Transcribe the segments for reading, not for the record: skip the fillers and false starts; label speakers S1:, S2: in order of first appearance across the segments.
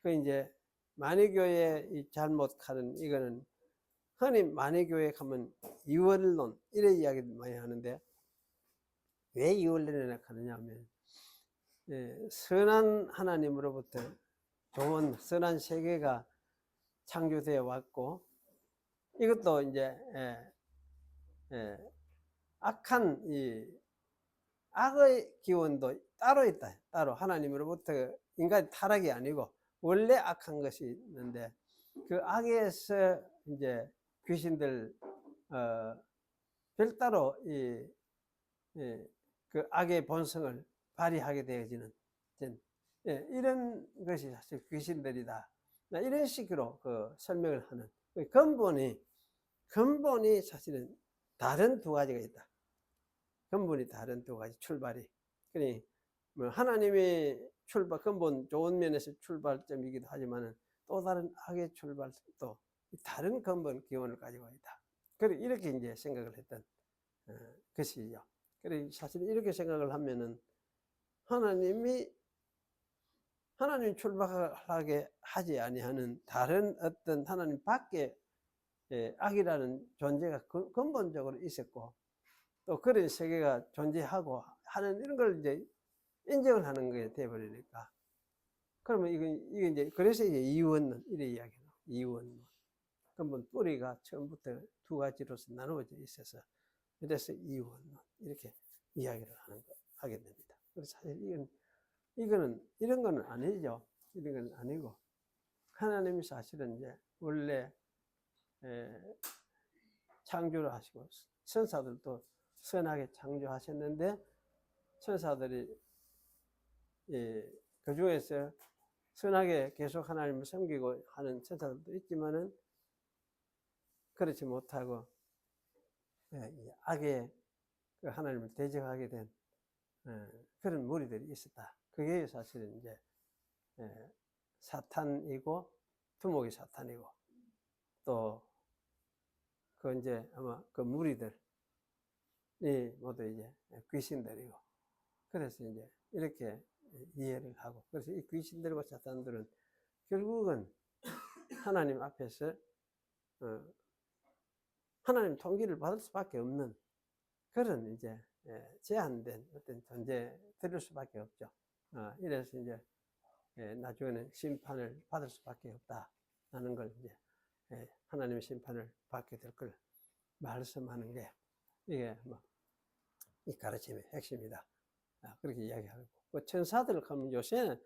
S1: 그 이제 만이교회 이 잘못하는 이거는 흔히 만이교회 가면 이원론 이런 이야기 많이 하는데 왜 이원론이라 하느냐면 선한 하나님으로부터 좋은 선한 세계가 창조되어 왔고 이것도 이제 악한 이 악의 기원도 따로 있다. 따로 하나님으로부터 인간이 타락이 아니고 원래 악한 것이 있는데 그 악에서 이제 귀신들 별따로 그 악의 본성을 발휘하게 되어지는 이런 것이 사실 귀신들이다. 이런 식으로 그 설명을 하는 근본이 사실은 다른 두 가지가 있다. 근본이 다른 두 가지 출발이. 그러니 뭐 하나님의 출발 근본 좋은 면에서 출발점이기도 하지만은 또 다른 악의 출발도 다른 근본 기원을 가지고 있다. 그래 이렇게 이제 생각을 했던 것이죠. 그래 사실 이렇게 생각을 하면은 하나님이 출발하게 하지 아니하는 다른 어떤 하나님 밖에 악이라는 존재가 근본적으로 있었고 또 그런 세계가 존재하고 하는 이런 걸 이제 인정을 하는 게 돼버리니까 그러면 이게 이제 그래서 이제 이원론 이런 이야기예요. 이원론 근본 뿌리가 처음부터 두 가지로서 나누어져 있어서 그래서 이원론 이렇게 이야기를 하게 됩니다. 그래서 사실 이거는 이런 거는 아니죠. 이런 건 아니고 하나님이 사실은 이제 원래 창조를 하시고 천사들도 선하게 창조하셨는데 천사들이 그 중에서 선하게 계속 하나님을 섬기고 하는 천사들도 있지만은 그렇지 못하고 악의 그 하나님을 대적하게 된 그런 무리들이 있었다. 그게 사실은 이제 사탄이고 두목이 사탄이고 또 그 이제 아마 그 무리들이 모두 이제 귀신들이고 그래서 이제 이렇게 이해를 하고 그래서 이 귀신들과 사탄들은 결국은 하나님 앞에서 하나님 통기를 받을 수밖에 없는 그런 이제 제한된 어떤 존재들일 수밖에 없죠. 이래서 이제 나중에는 심판을 받을 수밖에 없다라는 걸 이제 하나님의 심판을 받게 될 걸 말씀하는 게 이게 뭐 이 가르침의 핵심이다. 그렇게 이야기하고 그 천사들을 가면 요새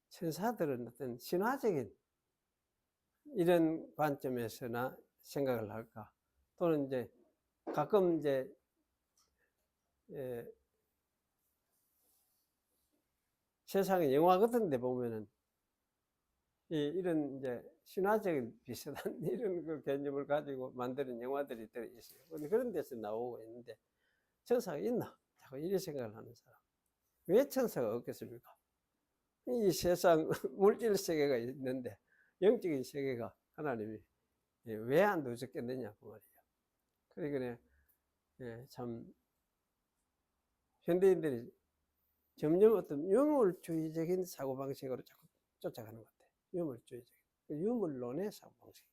S1: 천사들은 어떤 신화적인 이런 관점에서나 생각을 할까 또는 이제 가끔 이제 세상의 영화 같은 데 보면은 이런 이제 신화적인 비슷한 이런 그 개념을 가지고 만드는 영화들이 있어요. 그런 데서 나오고 있는데 천사가 있나? 자꾸 이런 생각을 하는 사람. 왜 천사가 없겠습니까? 이 세상 물질 세계가 있는데 영적인 세계가 하나님이 왜 안 두셨겠느냐 그 말이에요. 그러니까 참 현대인들이 점점 어떤 유물주의적인 사고방식으로 자꾸 쫓아가는 것 같아요. 유물주의적인 유물론의 사고방식.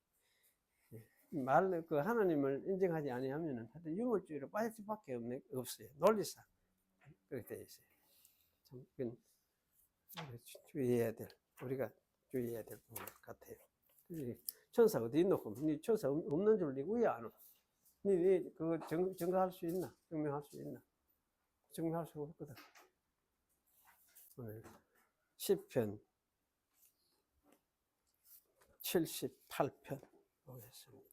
S1: 그 하나님을 인정하지 아니하면은 하여튼 유물주의로 빠질 수밖에 없어요. 논리상 그렇게 되어 있어요. 참 그건 우리가 주의해야 될 부분 같아요. 천사 어디 있노? 니 천사 없는 줄 니 왜 안 와? 니 그거 증거할 수 있나? 증명할 수 있나? 증명할 수가 없거든. 오늘 시편 78편 보겠습니다.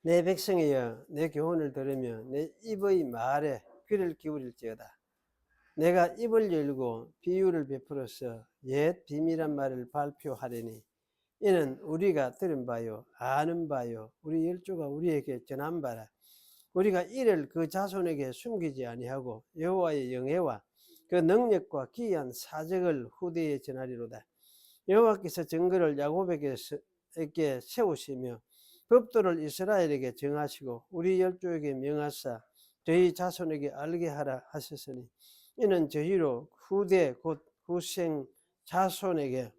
S1: 내 백성이여 내 교훈을 들으며 내 입의 말에 귀를 기울일지어다. 내가 입을 열고 비유를 베풀어서 옛 비밀한 말을 발표하려니 이는 우리가 들은 바요 아는 바요 우리 열조가 우리에게 전한 바라. 우리가 이를 그 자손에게 숨기지 아니하고 여호와의 영예와 그 능력과 기이한 사적을 후대에 전하리로다. 여호와께서 증거를 야곱에게 세우시며 법도를 이스라엘에게 정하시고 우리 열조에게 명하사 저희 자손에게 알게 하라 하셨으니 이는 저희로 후대 곧 후생 자손에게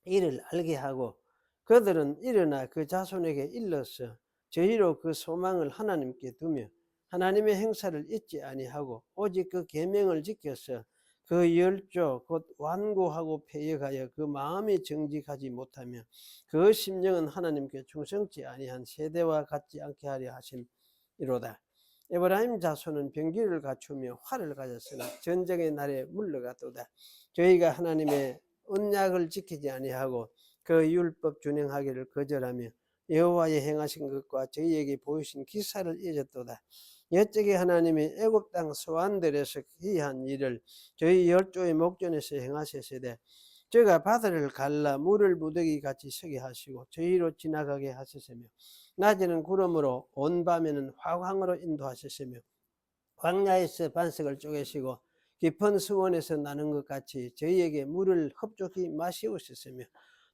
S1: 이를 알게 하고 그들은 일어나 그 자손에게 일러서 저희로 그 소망을 하나님께 두며 하나님의 행사를 잊지 아니하고 오직 그 계명을 지켜서 그 열조 곧 완고하고 폐역하여 그 마음이 정직하지 못하며 그 심령은 하나님께 충성치 아니한 세대와 같지 않게 하려 하심이로다. 에브라임 자손은 병기를 갖추며 활을 가졌으나 전쟁의 날에 물러갔도다. 저희가 하나님의 언약을 지키지 아니하고 그 율법 준행하기를 거절하며 여호와의 행하신 것과 저희에게 보이신 기사를 잊었도다. 옛적에 하나님이 애굽 땅 소환들에서 기이한 일을 저희 열조의 목전에서 행하셨으되 저희가 바다를 갈라 물을 무더기 같이 서게 하시고 저희로 지나가게 하셨으며 낮에는 구름으로 온 밤에는 화광으로 인도하셨으며 광야에서 반석을 쪼개시고 깊은 수원에서 나는 것 같이 저희에게 물을 흡족히 마시우셨으며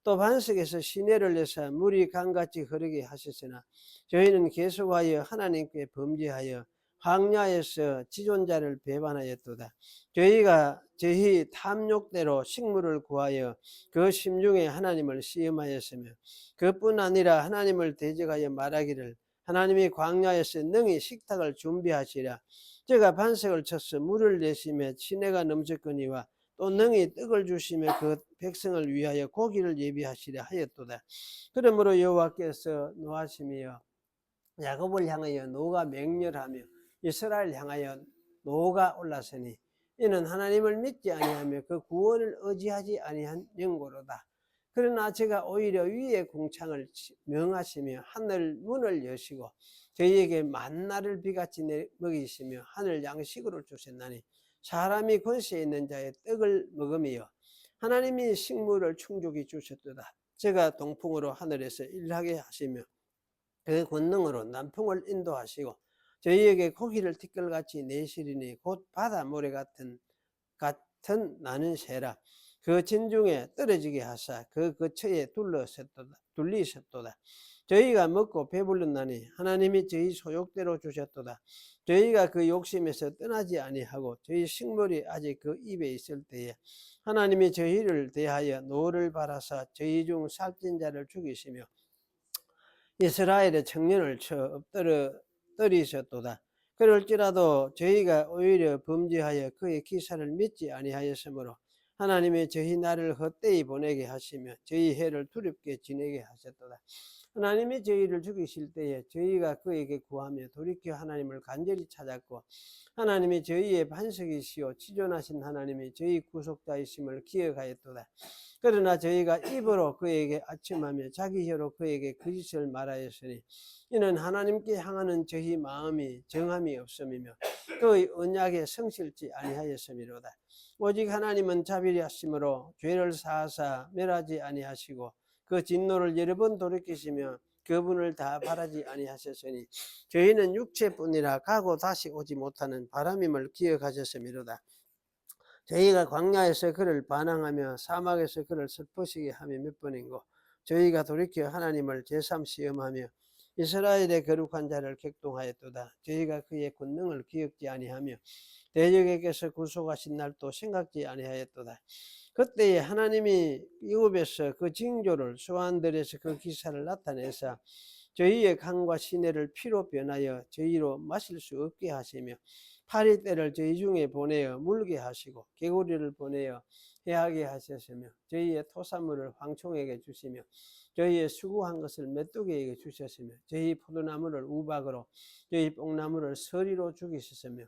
S1: 또 반석에서 시내를 내사 물이 강같이 흐르게 하셨으나 저희는 계속하여 하나님께 범죄하여 광야에서 지존자를 배반하였도다. 저희가 저희 탐욕대로 식물을 구하여 그 심중에 하나님을 시험하였으며 그뿐 아니라 하나님을 대적하여 말하기를 하나님이 광야에서 능히 식탁을 준비하시라. 제가 반석을 쳐서 물을 내시며 시내가 넘쳤거니와 또 능히 떡을 주시며 그 백성을 위하여 고기를 예비하시려 하였도다. 그러므로 여호와께서 노하심이여 야곱을 향하여 노가 맹렬하며 이스라엘 향하여 노가 올라서니 이는 하나님을 믿지 아니하며 그 구원을 의지하지 아니한 영고로다. 그러나 제가 오히려 위에 궁창을 명하시며 하늘 문을 여시고 저희에게 만나를 비같이 먹이시며 하늘 양식으로 주셨나니 사람이 권세 있는 자의 떡을 먹으며 하나님이 식물을 충족히 주셨도다. 제가 동풍으로 하늘에서 일하게 하시며 그 권능으로 남풍을 인도하시고 저희에게 고기를 티끌같이 내시리니 곧 바다 모래 같은 나는 새라. 그 진중에 떨어지게 하사 그 거처에 둘리셨도다. 저희가 먹고 배불렀나니 하나님이 저희 소욕대로 주셨도다. 저희가 그 욕심에서 떠나지 아니하고 저희 식물이 아직 그 입에 있을 때에 하나님이 저희를 대하여 노를 바라사 저희 중 살찐 자를 죽이시며 이스라엘의 청년을 쳐 엎드리셨도다. 그럴지라도 저희가 오히려 범죄하여 그의 기사를 믿지 아니하였으므로 하나님이 저희 날을 헛되이 보내게 하시며 저희 해를 두렵게 지내게 하셨도다. 하나님이 저희를 죽이실 때에 저희가 그에게 구하며 돌이켜 하나님을 간절히 찾았고 하나님이 저희의 반석이시오 치존하신 하나님이 저희 구속자이심을 기억하였도다. 그러나 저희가 입으로 그에게 아첨하며 자기 혀로 그에게 거짓을 말하였으니 이는 하나님께 향하는 저희 마음이 정함이 없음이며 그의 언약에 성실지 아니하였음이로다. 오직 하나님은 자비하심으로 죄를 사하사 멸하지 아니하시고 그 진노를 여러 번 돌이키시며 그분을 다 바라지 아니하셨으니 저희는 육체뿐이라 가고 다시 오지 못하는 바람임을 기억하셨음이로다. 저희가 광야에서 그를 반항하며 사막에서 그를 슬프시게 하며 몇 번인고 저희가 돌이켜 하나님을 제삼 시험하며 이스라엘의 거룩한 자를 격동하였도다. 저희가 그의 권능을 기억지 아니하며 대적에게서 구속하신 날도 생각지 아니하였도다. 그때에 하나님이 애굽에서 그 징조를 수완들에서 그 기사를 나타내사 저희의 강과 시내를 피로 변하여 저희로 마실 수 없게 하시며 파리떼를 저희 중에 보내어 물게 하시고 개구리를 보내어 해하게 하셨으며 저희의 토사물을 황충에게 주시며 저희의 수고한 것을 메뚜기에게 주셨으며 저희 포도나무를 우박으로 저희 뽕나무를 서리로 죽이셨으며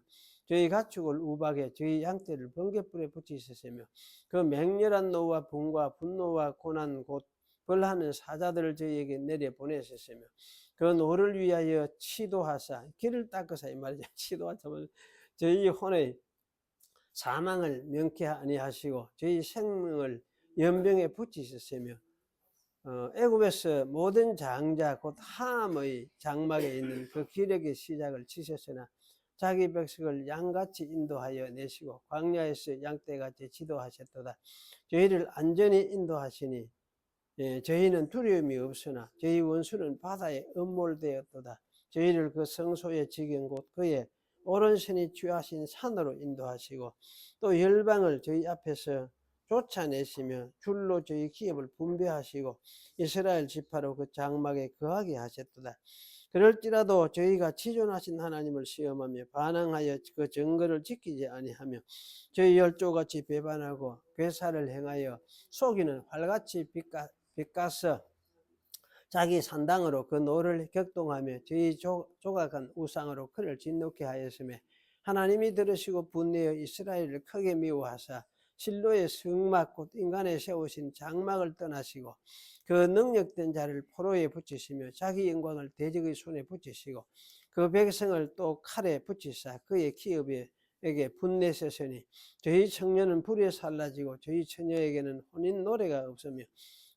S1: 저희 가축을 우박에 저희 양떼를 번갯불에 붙이셨으며 그 맹렬한 노와 분과 분노와 고난 곧 벌하는 사자들을 저희에게 내려 보내셨으며 그 노를 위하여 치도하사 길을 닦으사 이 말이죠. 치도하사 저희 혼의 사망을 명케 아니하시고 저희 생명을 연병에 붙이셨으며 애굽에서 모든 장자 곧 함의 장막에 있는 그 기력의 시작을 치셨으나 자기 백성을 양같이 인도하여 내시고 광야에서 양떼같이 지도하셨도다. 저희를 안전히 인도하시니 저희는 두려움이 없으나 저희 원수는 바다에 음몰되었도다. 저희를 그 성소의 지경 곧 그의 오른손이 취하신 산으로 인도하시고 또 열방을 저희 앞에서 쫓아내시며 줄로 저희 기업을 분배하시고 이스라엘 지파로 그 장막에 거하게 하셨도다. 그럴지라도 저희가 지존하신 하나님을 시험하며 반항하여 그 증거를 지키지 아니하며 저희 열조같이 배반하고 괴사를 행하여 속이는 활같이 빗가서 자기 산당으로 그 노를 격동하며 저희 조각한 우상으로 그를 진노케 하였으며 하나님이 들으시고 분내어 이스라엘을 크게 미워하사 실로의 성막 곧 인간에 세우신 장막을 떠나시고 그 능력된 자를 포로에 붙이시며 자기 영광을 대적의 손에 붙이시고 그 백성을 또 칼에 붙이사 그의 기업에게 분내셨으니 저희 청년은 불에 살라지고 저희 처녀에게는 혼인 노래가 없으며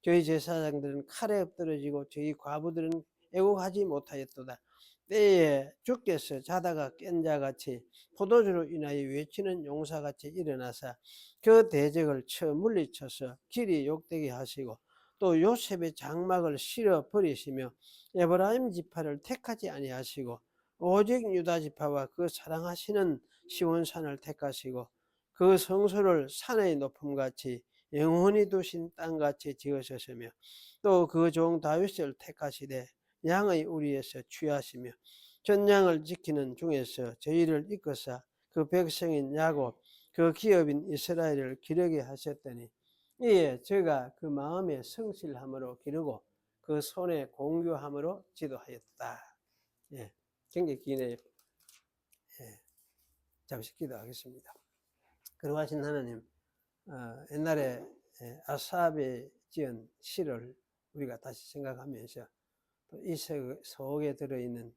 S1: 저희 제사장들은 칼에 엎드러지고 저희 과부들은 애국하지 못하였도다. 때에 주께서 자다가 깬 자같이 포도주로 인하여 외치는 용사같이 일어나사 그 대적을 쳐 물리쳐서 길이 욕되게 하시고 또 요셉의 장막을 실어 버리시며 에브라임 지파를 택하지 아니하시고 오직 유다 지파와 그 사랑하시는 시온산을 택하시고 그 성소를 산의 높음같이 영원히 두신 땅같이 지으셨으며 또 그 종 다윗을 택하시되 양의 우리에서 취하시며 전양을 지키는 중에서 저희를 이끌사 그 백성인 야곱 그 기업인 이스라엘을 기르게 하셨더니 이에 저희가 그 마음에 성실함으로 기르고 그 손에 공교함으로 지도하였다. 예, 굉장히 기네요. 예, 잠시 기도하겠습니다. 그러하신 하나님, 옛날에 아삽이 지은 시를 우리가 다시 생각하면서 또 이 속에 들어있는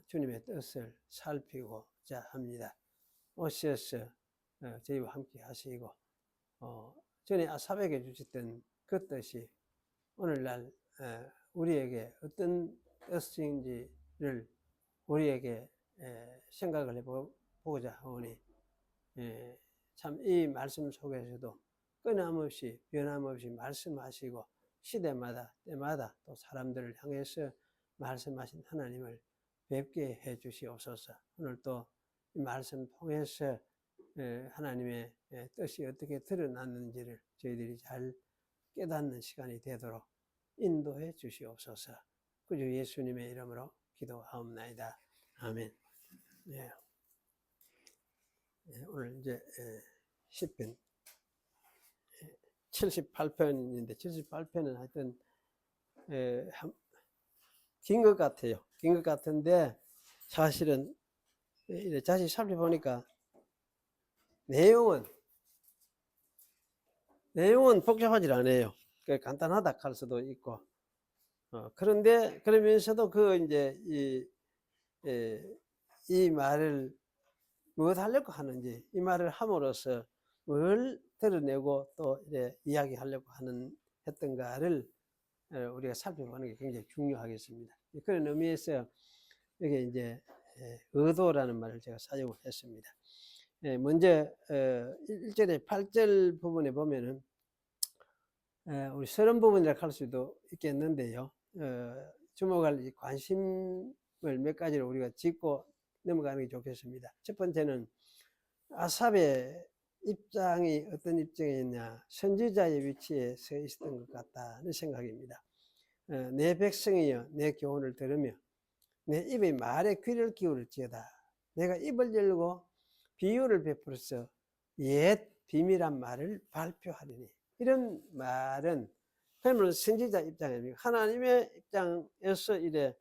S1: 주님의 뜻을 살피고자 합니다. 오셔서 저희와 함께 하시고 전에 아삽에게 주셨던 그 뜻이 오늘날 우리에게 어떤 뜻인지를 우리에게 생각을 해보고자 하오니 참 이 말씀 속에서도 끊임없이 변함없이 말씀하시고 시대마다 때마다 또 사람들을 향해서 말씀하신 하나님을 뵙게 해 주시옵소서. 오늘 또 이 말씀 통해서 하나님의 뜻이 어떻게 드러났는지를 저희들이 잘 깨닫는 시간이 되도록 인도해 주시옵소서. 구주 예수님의 이름으로 기도하옵나이다. 아멘. 네. 오늘 이제 시편 78편인데 78편은 하여튼 긴 것 같아요. 긴 것 같은데 사실은 다시 살펴보니까 내용은 복잡하지 않아요. 간단하다 할 수도 있고 그런데 그러면서도 그 이제 이 말을 무엇 하려고 하는지 이 말을 함으로써 뭘 드러내고 또 이제 이야기하려고 했던가를 우리가 살펴보는 게 굉장히 중요하겠습니다. 그런 의미에서 여기 이제 의도라는 말을 제가 사용을 했습니다. 먼저 1절의 8절 부분에 보면은 우리 서론 부분이라고 할 수도 있겠는데요. 주목할 관심을 몇 가지를 우리가 짚고 넘어가는 게 좋겠습니다. 첫 번째는 아삽의 입장이 어떤 입장이었냐, 선지자의 위치에 서 있었던 것 같다는 생각입니다. 내 백성이여 내 교훈을 들으며 내 입의 말에 귀를 기울일지어다. 내가 입을 열고 비유를 베풀어서 옛 비밀한 말을 발표하리니. 이런 말은 그러면 선지자 입장입니다. 하나님의 입장에서 이래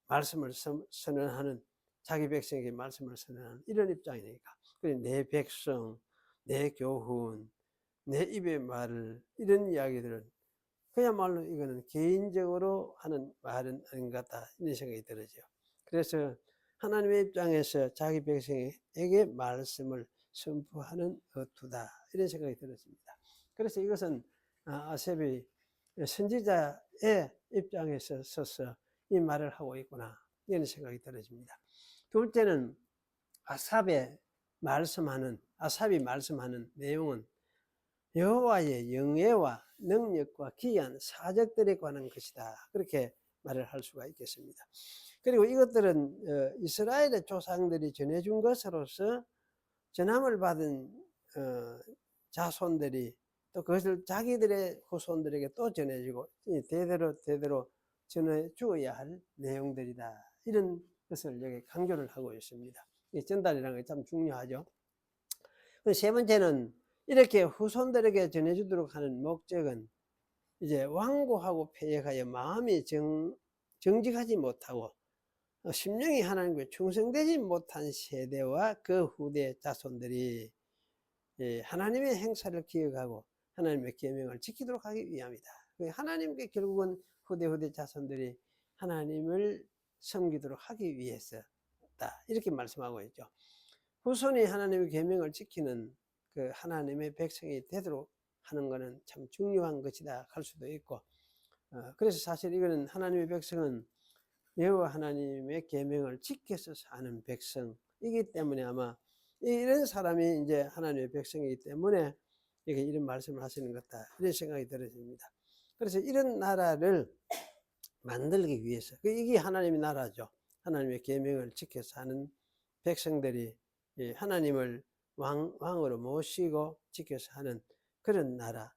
S1: 말씀을 선언하는, 자기 백성에게 말씀을 선언하는 이런 입장이니까. 내 백성, 내 교훈, 내 입의 말을, 이런 이야기들은 그야말로 이거는 개인적으로 하는 말은 아닌 것 같다, 이런 생각이 들어죠. 그래서 하나님의 입장에서 자기 백성에게 말씀을 선포하는 어투다, 이런 생각이 들었습니다. 그래서 이것은 아삽이 선지자의 입장에서 서서 이 말을 하고 있구나, 이런 생각이 들어집니다. 둘째는 아삽이 말씀하는 내용은 여호와의 영예와 능력과 기이한 사적들에 관한 것이다, 그렇게 말을 할 수가 있겠습니다. 그리고 이것들은 이스라엘의 조상들이 전해준 것으로서 전함을 받은 자손들이 또 그것을 자기들의 후손들에게 또 전해주고 대대로 전해 주어야 할 내용들이다. 이런 것을 여기 강조를 하고 있습니다. 이 전달이라는 게 참 중요하죠. 세 번째는 이렇게 후손들에게 전해주도록 하는 목적은 이제 완고하고 패역하여 마음이 정직하지 못하고 심령이 하나님께 충성되지 못한 세대와 그 후대 자손들이 하나님의 행사를 기억하고 하나님의 계명을 지키도록 하기 위함이다. 하나님께 결국은 후대 자손들이 하나님을 섬기도록 하기 위해서다. 이렇게 말씀하고 있죠. 후손이 하나님의 계명을 지키는 그 하나님의 백성이 되도록 하는 것은 참 중요한 것이다 할 수도 있고, 그래서 사실 이거는 하나님의 백성은 여호와 하나님의 계명을 지켜서 사는 백성이기 때문에 아마 이런 사람이 이제 하나님의 백성이기 때문에 이렇게 이런 말씀을 하시는 것 같다, 이런 생각이 들어집니다. 그래서 이런 나라를 만들기 위해서, 이게 하나님의 나라죠. 하나님의 계명을 지켜 사는 백성들이 하나님을 왕으로 모시고 지켜서 하는 그런 나라,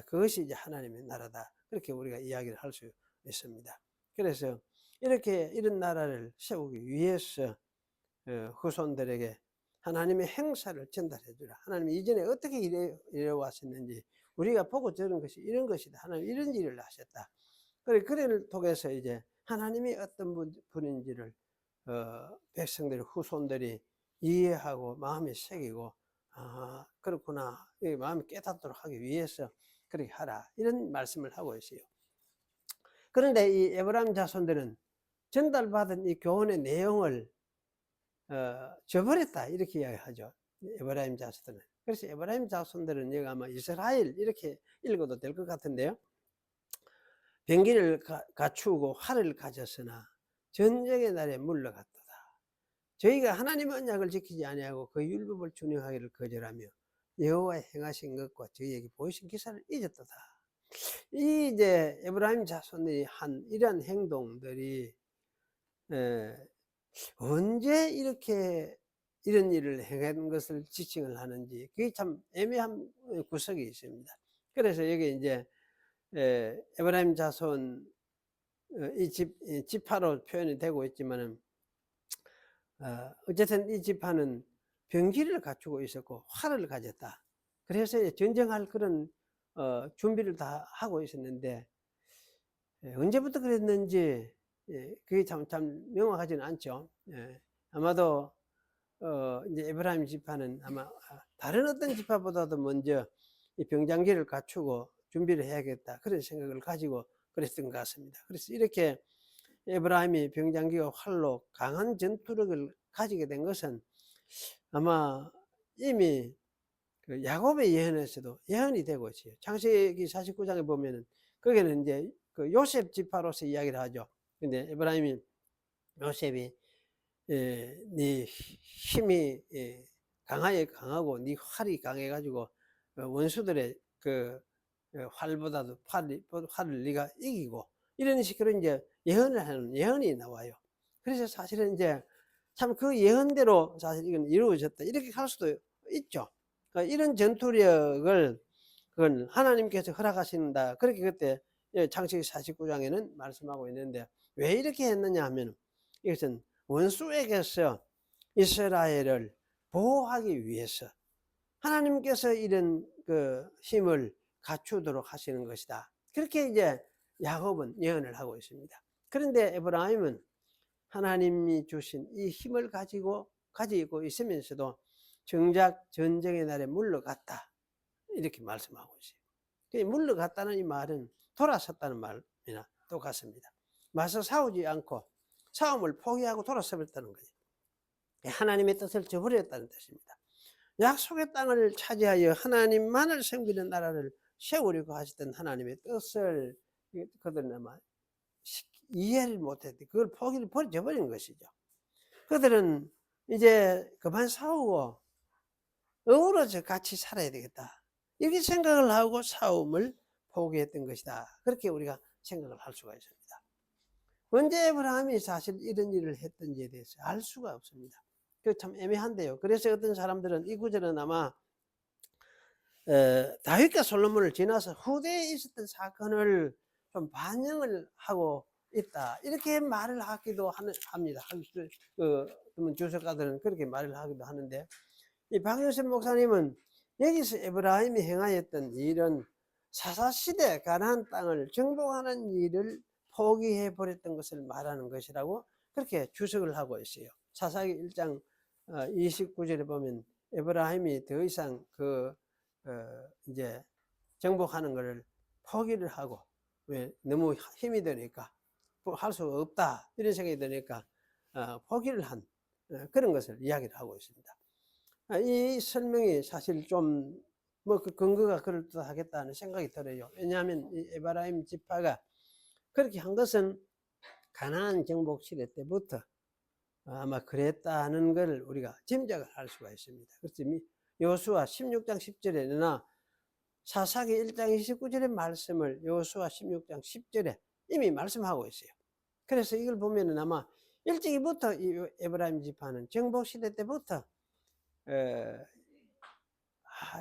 S1: 그것이 이제 하나님의 나라다, 그렇게 우리가 이야기를 할 수 있습니다. 그래서 이런 나라를 세우기 위해서 후손들에게 하나님의 행사를 전달해 주라. 하나님이 이전에 어떻게 이래왔었는지 우리가 보고 들은 것이 이런 것이다. 하나님 이런 일을 하셨다. 그를 통해서 이제 하나님이 어떤 분인지를 백성들이, 후손들이 이해하고 마음에 새기고, 아, 그렇구나, 마음이 깨닫도록 하기 위해서 그렇게 하라, 이런 말씀을 하고 있어요. 그런데 이 에브라임 자손들은 전달받은 이 교훈의 내용을 저버렸다, 이렇게 이야기하죠. 에브라임 자손들은. 그래서 에브라임 자손들은 여기 아마 이스라엘 이렇게 읽어도 될 것 같은데요. 병기를 갖추고 활을 가졌으나 전쟁의 날에 물러갔도다. 저희가 하나님의 언약을 지키지 아니하고 그 율법을 준행하기를 거절하며 여호와의 행하신 것과 저희에게 보이신 기사를 잊었도다. 이 이제 에브라임 자손들이 한 이러한 행동들이 언제 이렇게 이런 일을 행한 것을 지칭을 하는지, 그게 참 애매한 구석이 있습니다. 그래서 여기 이제 에브라임 자손 이 지파로 표현이 되고 있지만은, 어쨌든 이 지파는 병기를 갖추고 있었고 활을 가졌다. 그래서 전쟁할 그런 준비를 다 하고 있었는데, 언제부터 그랬는지 그게 참 명확하지는 않죠. 아마도 이제 에브라임 지파는 아마 다른 어떤 지파보다도 먼저 이 병장기를 갖추고 준비를 해야겠다, 그런 생각을 가지고 그랬던 것 같습니다. 그래서 이렇게 에브라임이 병장기와 활로 강한 전투력을 가지게 된 것은 아마 이미 그 야곱의 예언에서도 예언이 되고 있어요. 창세기 49장에 보면은 거기는 이제 그 요셉 지파로서 이야기를 하죠. 근데 에브라임이 요셉이 네 힘이 강하고 네 활이 강해가지고 원수들의 그 활보다도 활을 네가 이기고, 이런 식으로 이제 예언을 하는 예언이 나와요. 그래서 사실은 이제 참 그 예언대로 사실 이건 이루어졌다, 이렇게 할 수도 있죠. 그러니까 이런 전투력을 그건 하나님께서 허락하신다, 그렇게 그때 창세기 49장에는 말씀하고 있는데, 왜 이렇게 했느냐 하면 이것은 원수에게서 이스라엘을 보호하기 위해서 하나님께서 이런 그 힘을 갖추도록 하시는 것이다, 그렇게 이제 야곱은 예언을 하고 있습니다. 그런데 에브라임은 하나님이 주신 이 힘을 가지고 있으면서도 정작 전쟁의 날에 물러갔다, 이렇게 말씀하고 있어요. 물러갔다는 이 말은 돌아섰다는 말이나 똑같습니다. 맞서 싸우지 않고 싸움을 포기하고 돌아서버렸다는 거죠. 하나님의 뜻을 저버렸다는 뜻입니다. 약속의 땅을 차지하여 하나님만을 섬기는 나라를 세우려고 하시던 하나님의 뜻을 그들은 아마 이해를 못했대. 그걸 포기를 버려버린 것이죠. 그들은 이제 그만 싸우고 어우러져 같이 살아야 되겠다, 이렇게 생각을 하고 싸움을 포기했던 것이다, 그렇게 우리가 생각을 할 수가 있습니다. 언제 에브라임이 사실 이런 일을 했던지에 대해서 알 수가 없습니다. 그 참 애매한데요. 그래서 어떤 사람들은 이 구절은 아마 다윗과 솔로몬을 지나서 후대에 있었던 사건을 좀 반영을 하고 있다, 이렇게 말을 하기도 합니다. 주석가들은 그렇게 말을 하기도 하는데, 이 박영선 목사님은 여기서 에브라임이 행하였던 일은 사사시대 가나안 땅을 정복하는 일을 포기해 버렸던 것을 말하는 것이라고 그렇게 주석을 하고 있어요. 사사기 1장 29절에 보면 에브라임이 더 이상 이제 정복하는 것을 포기를 하고, 왜 너무 힘이 드니까 할 수가 없다 이런 생각이 드니까 포기를 한 그런 것을 이야기를 하고 있습니다. 이 설명이 사실 좀 그 근거가 그럴듯하겠다는 생각이 들어요. 왜냐하면 이 에브라임 지파가 그렇게 한 것은 가나안 정복 시대 때부터 아마 그랬다는 걸 우리가 짐작을 할 수가 있습니다. 그래서 여호수아 16장 10절에나 사사기 1장 29절의 말씀을 여호수아 16장 10절에 이미 말씀하고 있어요. 그래서 이걸 보면은 아마 일찍이부터 이 에브라임 지파는 정복 시대 때부터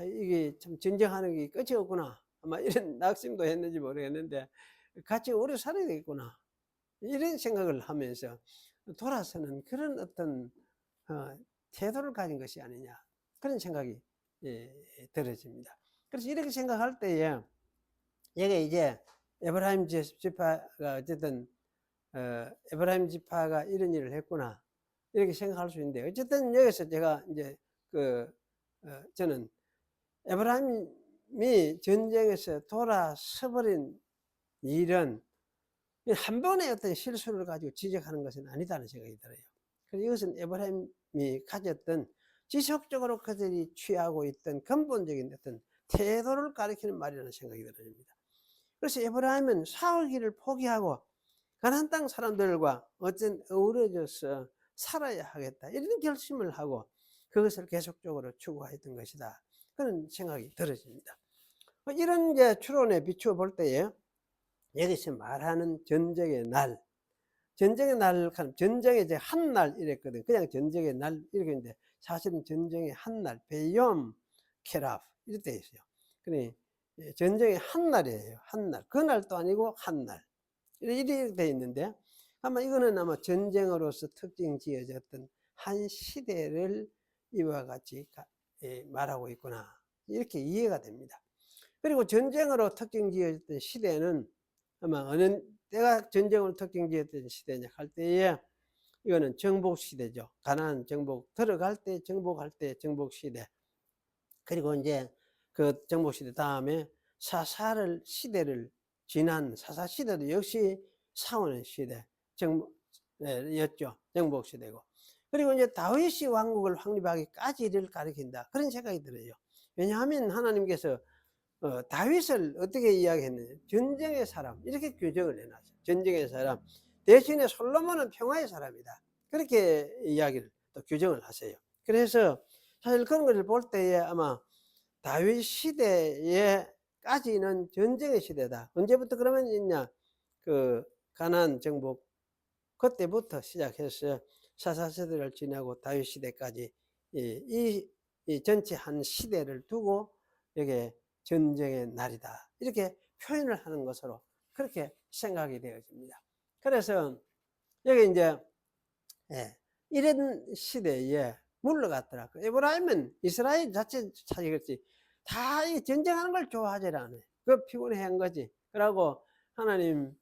S1: 이게 참 전쟁하는 게 끝이 없구나, 아마 이런 낙심도 했는지 모르겠는데 같이 오래 살아야 되겠구나, 이런 생각을 하면서 돌아서는 그런 어떤 태도를 가진 것이 아니냐, 그런 생각이 들어집니다. 그래서 이렇게 생각할 때에 이게 이제 에브라임 지파가 어쨌든 에브라임 지파가 이런 일을 했구나, 이렇게 생각할 수 있는데, 어쨌든 여기서 제가 이제 저는 에브라임이 전쟁에서 돌아서버린 일은 한 번의 어떤 실수를 가지고 지적하는 것은 아니다는 생각이 들어요. 그래서 이것은 에브라임이 가졌던 지속적으로 그들이 취하고 있던 근본적인 어떤 태도를 가리키는 말이라는 생각이 들어집니다. 그래서 에브라임은 사울기를 포기하고 가나안 땅 사람들과 어떤 어우러져서 살아야 하겠다, 이런 결심을 하고 그것을 계속적으로 추구했던 것이다, 그런 생각이 들어집니다. 이런 이제 추론에 비추어 볼 때에 여기서 말하는 전쟁의 날, 전쟁의 이제 한 날 이랬거든. 그냥 전쟁의 날 이렇게 했는데 사실은 전쟁의 한 날, 베욤 케랍 이렇게 돼 있어요. 그러니 전쟁의 한 날이에요. 한 날. 그날도 아니고 한 날. 이렇게 돼 있는데 아마 이거는 아마 전쟁으로서 특징 지어졌던 한 시대를 이와 같이 말하고 있구나, 이렇게 이해가 됩니다. 그리고 전쟁으로 특징 지어졌던 시대는 아마 어느 때가 전쟁으로 특징 지었던 시대냐 할 때에 이거는 정복 시대죠. 가나안 정복 들어갈 때 정복할 때 정복 시대. 그리고 이제 그 정복 시대 다음에 사사를 시대를 지난 사사 시대도 역시 사원의 시대 였죠. 정복 시대고. 그리고 이제 다윗이 왕국을 확립하기까지를 가리킨다, 그런 생각이 들어요. 왜냐하면 하나님께서 다윗을 어떻게 이야기했느냐, 전쟁의 사람 이렇게 규정을 해놨어요. 전쟁의 사람 대신에 솔로몬은 평화의 사람이다, 그렇게 이야기를 또 규정을 하세요. 그래서 사실 그런 것을 볼 때에 아마 다윗 시대에까지는 전쟁의 시대다. 언제부터 그러면 있냐, 가나안 정복 그때부터 시작해서 사사세대를 지나고 다윗 시대까지 이 전체 한 시대를 두고 여기에 전쟁의 날이다, 이렇게 표현을 하는 것으로 그렇게 생각이 되어집니다. 그래서 여기 이제 이런 시대에 물러갔더라. 에브라임은 이스라엘 자체 차지겠지, 다 이 전쟁하는 걸 좋아하지 않아요. 그 피곤해 한 거지. 그러고 하나님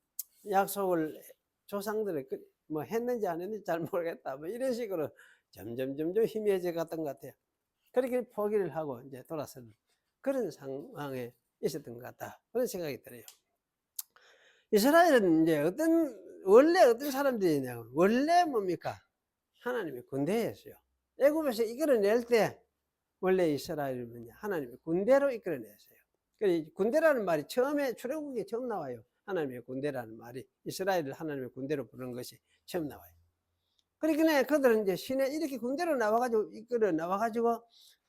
S1: 약속을 조상들이 뭐 했는지 안 했는지 잘 모르겠다, 뭐 이런 식으로 점점 희미해져 갔던 것 같아요. 그렇게 포기를 하고 이제 돌아서는 그런 상황에 있었던 것 같다, 그런 생각이 들어요. 이스라엘은 이제 원래 어떤 사람들이냐면 원래 뭡니까, 하나님의 군대였어요. 애굽에서 이끌어낼 때 원래 이스라엘은 하나님의 군대로 이끌어냈어요. 군대라는 말이 처음에 출애굽기에 처음 나와요. 하나님의 군대라는 말이 이스라엘을 하나님의 군대로 부르는 것이 처음 나와요. 그러니까 그들은 이제 이렇게 군대로 나와가지고 이끌어 나와가지고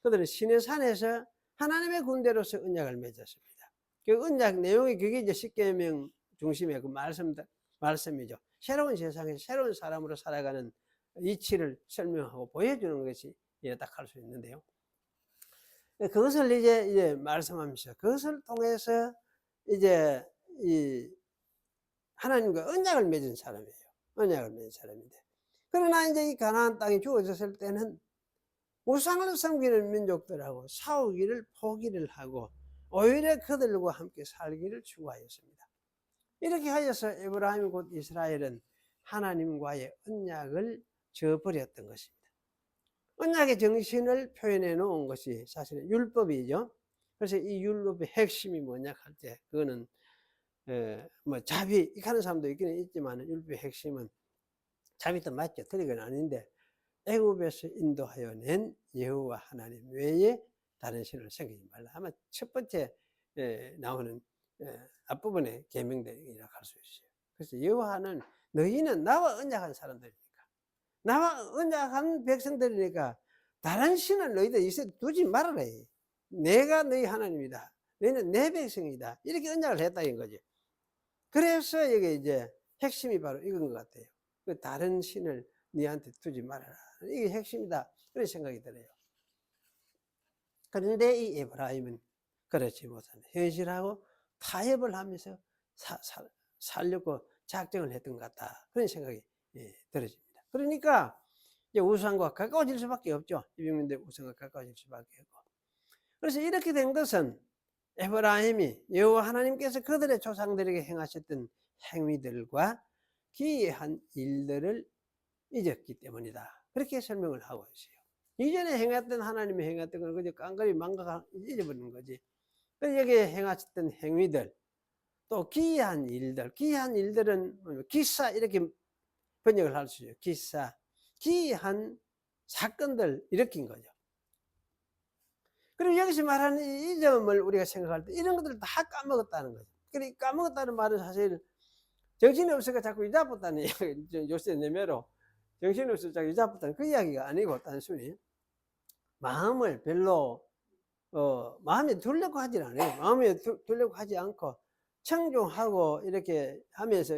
S1: 그들은 시내산에서 하나님의 군대로서 언약을 맺었습니다. 그 언약 내용이 그게 이제 십계명 중심의 그 말씀이죠. 새로운 세상에 새로운 사람으로 살아가는 이치를 설명하고 보여주는 것이 딱 할 수 있는데요. 그것을 이제 말씀하면서 그것을 통해서 이제 이 하나님과 언약을 맺은 사람이에요. 언약을 맺은 사람인데. 그러나 이제 이 가나안 땅이 주어졌을 때는 우상을 섬기는 민족들하고 싸우기를 포기를 하고 오히려 그들과 함께 살기를 추구하였습니다. 이렇게 하여서 에브라임 곧 이스라엘은 하나님과의 언약을 저버렸던 것입니다. 언약의 정신을 표현해 놓은 것이 사실은 율법이죠. 그래서 이 율법의 핵심이 뭐냐 할 때 그거는 뭐 자비 하는 사람도 있기는 있지만 율법의 핵심은 자비도 맞죠. 틀린 아닌데 애굽에서 인도하여 낸 여호와 하나님 외에 다른 신을 섬기지 말라. 아마 첫 번째 나오는 앞부분의 계명들이라 할 수 있어요. 그래서 여호와는 너희는 나와 언약한 사람들이니까 나와 언약한 백성들이니까 다른 신을 너희들 있어 두지 말아라. 내가 너희 하나님이다. 너희는 내 백성이다. 이렇게 언약을 했다는 거죠. 그래서 이게 이제 핵심이 바로 이건 것 같아요. 그 다른 신을 너희한테 두지 말아라. 이게 핵심이다. 그런 생각이 들어요. 그런데 이 에브라임은 그렇지 못한 현실하고 타협을 하면서 살려고 작정을 했던 것 같다. 그런 생각이 들어집니다. 그러니까 이제 우상과 가까워질 수밖에 없죠. 이병민들 우상과 가까워질 수밖에 없고. 그래서 이렇게 된 것은 에브라임이 여호와 하나님께서 그들의 조상들에게 행하셨던 행위들과 기이한 일들을 잊었기 때문이다. 그렇게 설명을 하고 있어요. 이전에 행했던 하나님이 행했던 건 그저 깡그리 망각 잊어버리는 거지. 그래서 여기에 행하셨던 행위들, 또 기이한 일들, 기이한 일들은 기사 이렇게 번역을 할 수 있어요. 기사, 기이한 사건들 일으킨 거죠. 그리고 여기서 말하는 이 점을 우리가 생각할 때 이런 것들을 다 까먹었다는 거죠. 그러니까 까먹었다는 말은 사실 정신이 없으니까 자꾸 잊어버렸다는 이야기, 요새 내매로 정신이 없어서 자꾸 잊어버렸다는 그 이야기가 아니고 단순히 마음을 별로 마음에 두려고 하진 않아요. 마음에 두려고 하지 않고 청종하고 이렇게 하면서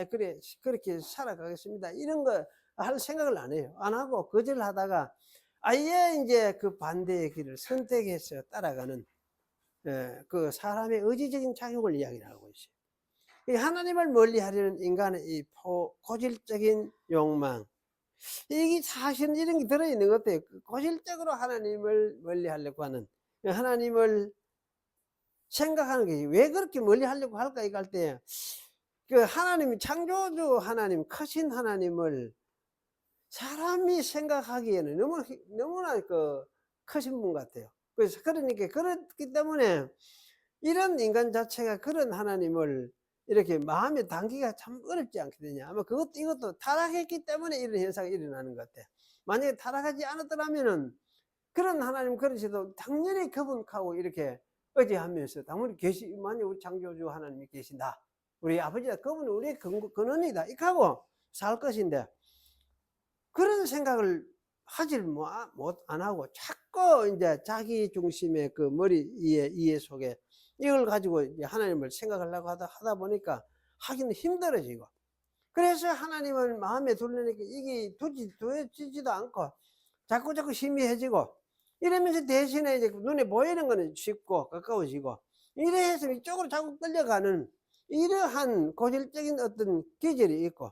S1: 그래 그렇게 살아가겠습니다. 이런 거 할 생각을 안 해요. 안 하고 거절하다가 아예 이제 그 반대의 길을 선택해서 따라가는 그 사람의 의지적인 작용을 이야기를 하고 있어요. 하나님을 멀리하려는 인간의 이 고질적인 욕망, 이게 사실은 이런 게 들어있는 것 같아요. 고질적으로 하나님을 멀리하려고 하는, 하나님을 생각하는 게 왜 그렇게 멀리하려고 할까 이거 할 때 그 하나님이 창조주 하나님, 크신 하나님을 사람이 생각하기에는 너무나 그 크신 분 같아요. 그래서 그러니까 그렇기 때문에 이런 인간 자체가 그런 하나님을 이렇게 마음에 담기가 참 어렵지 않거든요. 아마 이것도 타락했기 때문에 이런 현상이 일어나는 것 같아요. 만약에 타락하지 않았더라면은 그런 하나님 그러셔도 당연히 그분하고 이렇게 의지하면서 당연히 만약 우리 창조주 하나님이 계신다. 우리 아버지가 그분은 우리의 근원이다. 이렇게 하고 살 것인데 그런 생각을 하질 안 하고 자꾸 이제 자기 중심의 그 머리 이해 속에 이걸 가지고 이제 하나님을 생각하려고 하다 보니까 하기는 힘들어지고 그래서 하나님을 마음에 두려니까 이게 두지도 않고 자꾸 희미해지고 이러면서 대신에 이제 눈에 보이는 거는 쉽고 가까워지고 이래서 이쪽으로 자꾸 끌려가는 이러한 고질적인 어떤 기질이 있고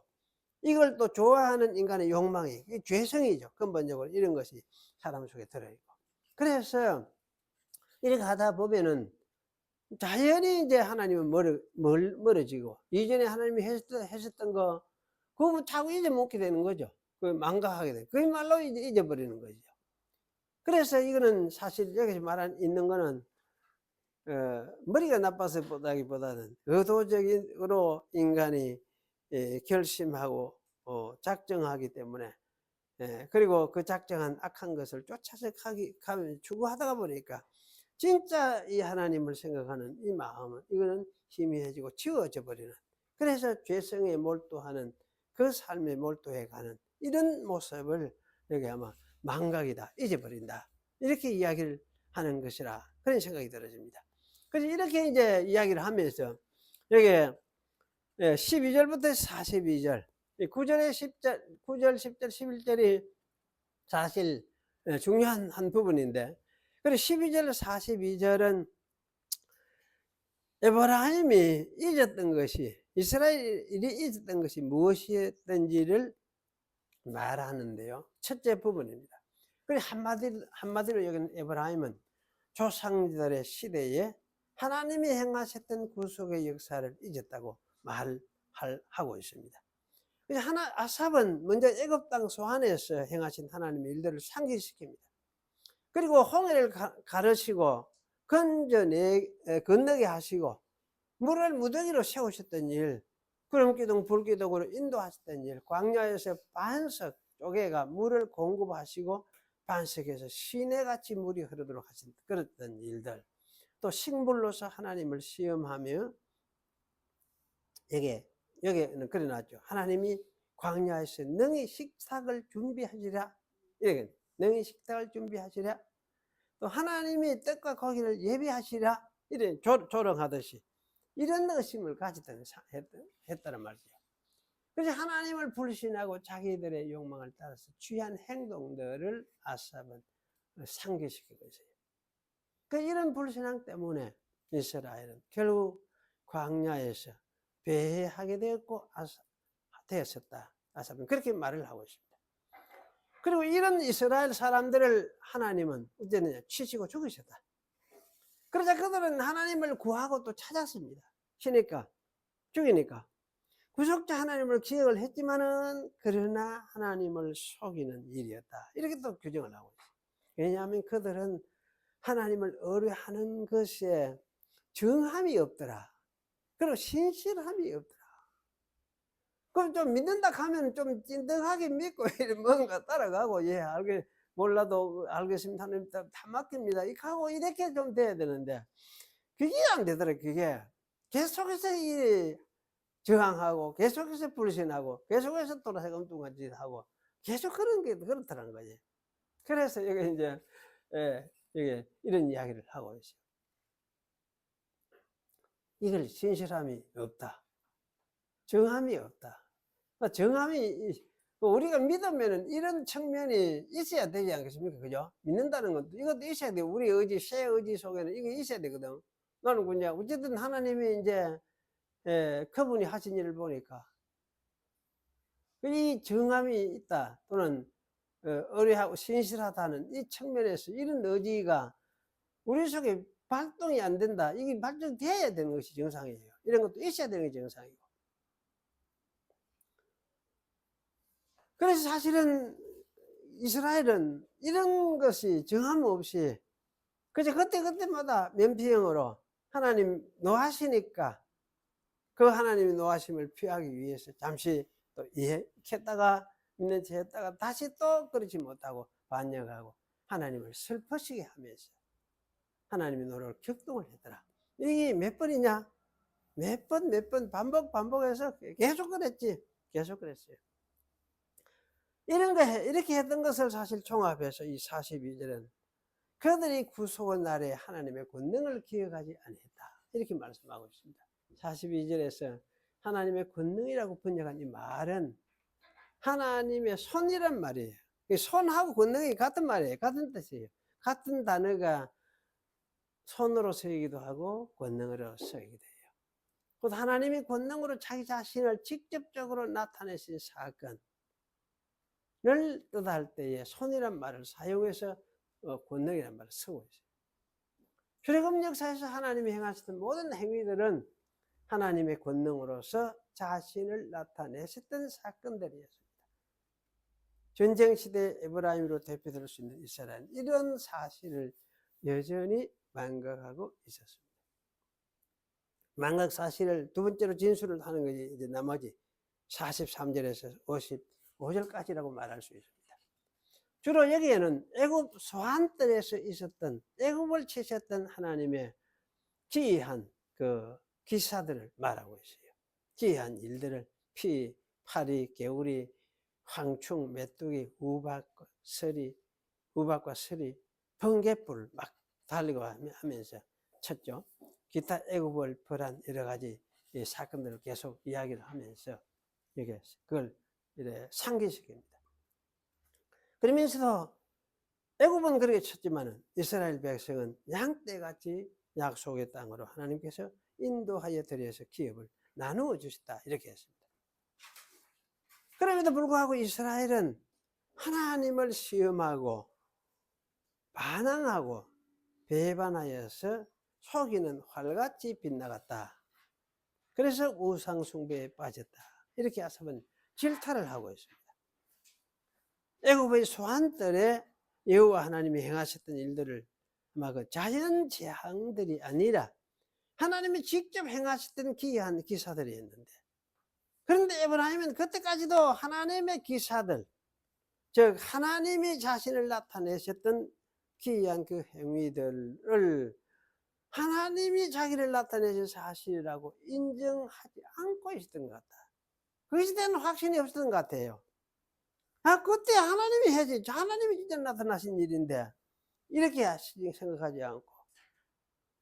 S1: 이걸 또 좋아하는 인간의 욕망이 죄성이죠. 근본적으로 이런 것이 사람 속에 들어있고 그래서 이렇게 하다 보면은 자연히 이제 하나님은 멀어지고 이전에 하나님이 했었던 거 그거 자꾸 잊어먹게 되는 거죠. 망각하게 되는 그야말로 잊어버리는 거죠. 그래서 이거는 사실 여기서 있는 거는 머리가 나빠서 보다기보다는 의도적으로 인간이 결심하고 작정하기 때문에 그리고 그 작정한 악한 것을 쫓아서 추구하다가 보니까 진짜 이 하나님을 생각하는 이 마음은 이거는 희미해지고 지워져 버리는 그래서 죄성에 몰두하는 그 삶에 몰두해가는 이런 모습을 여기 아마 망각이다 잊어버린다 이렇게 이야기를 하는 것이라 그런 생각이 들어집니다. 그래서 이렇게 이제 이야기를 하면서 여기 12절부터 42절 이 9절에 10절, 9절, 10절, 11절이 사실 중요한 한 부분인데, 그리고 12절, 42절은 에브라임이 잊었던 것이, 이스라엘이 잊었던 것이 무엇이었던지를 말하는데요. 첫째 부분입니다. 그리고 한마디로 여기는 에브라임은 조상들의 시대에 하나님이 행하셨던 구속의 역사를 잊었다고 말하고 있습니다. 아삽은 먼저 애굽 땅 소안에서 행하신 하나님의 일들을 상기시킵니다. 그리고 홍해를 가르시고 건너게 하시고 물을 무더기로 세우셨던 일, 구름기둥 불기둥으로 인도하셨던 일, 광야에서 반석 쪼개가 물을 공급하시고 반석에서 시내같이 물이 흐르도록 하신 그랬던 일들, 또 식물로서 하나님을 시험하며 여기에는 그려놨죠. 하나님이 광야에서 능히 식탁을 준비하시랴, 이렇게 능히 식탁을 준비하시랴, 또 하나님이 떡과 고기를 예비하시랴, 이런 조롱하듯이 이런 의심을 했다는 말이죠. 그래서 하나님을 불신하고 자기들의 욕망을 따라서 취한 행동들을 아삽은 상기시킨 것이에요. 이런 불신앙 때문에 이스라엘은 결국 광야에서 배회하게 되었었다. 아삽은 그렇게 말을 하고 있습니다. 그리고 이런 이스라엘 사람들을 하나님은 어쨌느냐, 치시고 죽이셨다. 그러자 그들은 하나님을 구하고 또 찾았습니다. 치니까, 죽이니까. 구속자 하나님을 기억을 했지만은, 그러나 하나님을 속이는 일이었다. 이렇게 또 규정을 하고 있어요. 왜냐하면 그들은 하나님을 의뢰하는 것에 정함이 없더라. 그리고 신실함이 없더라. 그럼 좀 믿는다 하면 좀 찐득하게 믿고 뭔가 따라가고, 예, 몰라도 알겠습니다. 하나님 다 맡깁니다. 이렇게 좀 돼야 되는데, 그게 안 되더라. 그게 계속해서 저항하고, 계속해서 불신하고, 계속해서 또라이 엉뚱한 짓 하고, 계속 그렇다는 거지. 그래서 여기 이제 여기 이런 이야기를 하고 있어요. 이걸 신실함이 없다, 정함이 없다. 정함이, 우리가 믿으면은 이런 측면이 있어야 되지 않겠습니까? 그죠? 믿는다는 것도 이것도 있어야 돼요. 우리 의지, 새 의지 속에는 이게 있어야 되거든. 나는 그냥 어쨌든 하나님이 이제 그분이 하신 일을 보니까 이 정함이 있다, 또는 의뢰하고 신실하다는 이 측면에서 이런 의지가 우리 속에 발동이 안 된다. 이게 발전돼야 되는 것이 정상이에요. 이런 것도 있어야 되는 게 정상이고. 그래서 사실은 이스라엘은 이런 것이 정함 없이 그저 그때마다 면피형으로 하나님 노하시니까 그 하나님의 노하심을 피하기 위해서 잠시 또 이해했다가 믿는 체 했다가 다시 또 그렇지 못하고 반역하고 하나님을 슬퍼지게 하면서 하나님의 노를 격동을 했더라. 이게 몇 번이냐? 몇 번 반복해서 계속 그랬지. 계속 그랬어요. 이렇게 했던 것을 사실 종합해서 이 42절은 그들이 구속의 날에 하나님의 권능을 기억하지 않았다, 이렇게 말씀하고 있습니다. 42절에서 하나님의 권능이라고 번역한 이 말은 하나님의 손이란 말이에요. 손하고 권능이 같은 말이에요. 같은 뜻이에요. 같은 단어가 손으로 쓰이기도 하고 권능으로 쓰이기도 해요. 곧 하나님이 권능으로 자기 자신을 직접적으로 나타내신 사건을 뜻할 때에 손이란 말을 사용해서 권능이란 말을 쓰고 있어요. 출애굽 역사에서 하나님이 행하셨던 모든 행위들은 하나님의 권능으로서 자신을 나타내셨던 사건들이었습니다. 전쟁시대 에브라임으로 대표될 수 있는 이스라엘은 이런 사실을 여전히 망각하고 있었습니다. 망각 사실을 두 번째로 진술을 하는 것이 이제 나머지 43절에서 55절까지라고 말할 수 있습니다. 주로 여기에는 애굽 소환들에서 있었던, 애굽을 치셨던 하나님의 기이한 그 기사들을 말하고 있어요. 기이한 일들을, 피, 파리, 개구리, 황충, 메뚜기, 우박과 서리, 번갯불 막 달리고 하면서 쳤죠. 기타 애굽을 벌한 여러 가지 사건들을 계속 이야기를 하면서 여기 그걸 이래 상기시킵니다. 그러면서도 애굽은 그렇게 쳤지만은 이스라엘 백성은 양떼같이 약속의 땅으로 하나님께서 인도하여 드려서 기업을 나누어 주셨다 이렇게 했습니다. 그럼에도 불구하고 이스라엘은 하나님을 시험하고 반항하고 배반하여서 속이는 활같이 빗나갔다. 그래서 우상 숭배에 빠졌다. 이렇게 아삽은 질타를 하고 있습니다. 애굽의 소환들에 여호와 하나님이 행하셨던 일들을 아마 그 자연 재앙들이 아니라 하나님이 직접 행하셨던 기이한 기사들이었는데, 그런데 에브라임은 그때까지도 하나님의 기사들, 즉 하나님이 자신을 나타내셨던 기이한 그 행위들을 하나님이 자기를 나타내신 사실이라고 인정하지 않고 있었던 것 같다. 그것에 대한 확신이 없었던 것 같아요. 그때 하나님이 해야지, 하나님이 진짜 나타나신 일인데 이렇게 생각하지 않고,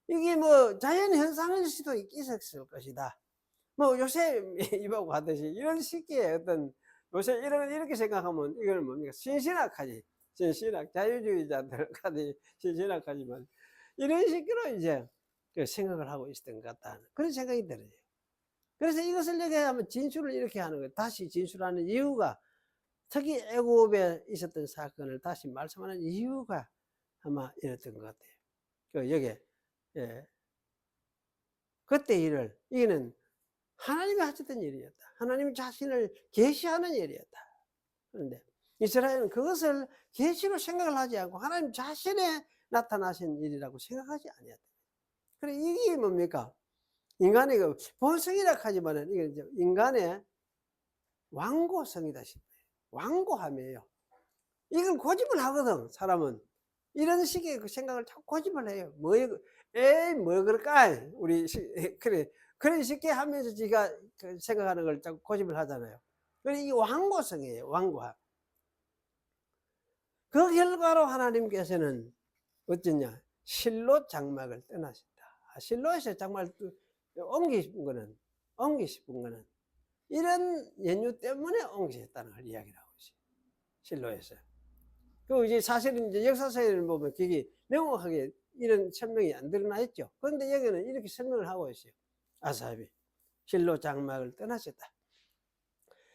S1: 이게 뭐 자연 현상일 수도 있었을 것이다. 뭐 요새 입하고 하듯이 이런 식의 어떤, 요새 이렇게 생각하면 이건 뭡니까? 신신학하지. 신신학, 자유주의자들까지 신신학하지만 이런 식으로 이제 그 생각을 하고 있었던 것 같다는 그런 생각이 들어요. 그래서 이것을 얘기하면 진술을 이렇게 하는 거예요. 다시 진술하는 이유가, 특히 애굽에 있었던 사건을 다시 말씀하는 이유가 아마 이랬던 것 같아요. 여기에, 예. 그때 일을, 이거는 하나님이 하셨던 일이었다. 하나님 자신을 계시하는 일이었다. 그런데 이스라엘은 그것을 계시로 생각을 하지 않고 하나님 자신에 나타나신 일이라고 생각하지 아니었다. 그래, 이게 뭡니까? 인간의 그 본성이라 하지만은 이게 인간의 완고성이다 싶어요. 완고함이에요. 이걸 고집을 하거든, 사람은. 이런 식의 그 생각을 자꾸 고집을 해요. 뭐 그럴까? 그래 쉽게 하면서 지가 생각하는 걸 자꾸 고집을 하잖아요. 그래, 이 완고성이에요, 완고함. 그 결과로 하나님께서는 어쩌냐? 실로 장막을 떠나신다. 실로에서 장막을 옮기 싶은 거는 이런 연유 때문에 옮기셨다는 걸 이야기를 하고 있어요. 실로에서. 그 이제 사실은 이제 역사서를 보면 그게 명확하게 이런 설명이 안 드러나 있죠. 그런데 여기는 이렇게 설명을 하고 있어요. 아삽이 실로 장막을 떠나셨다.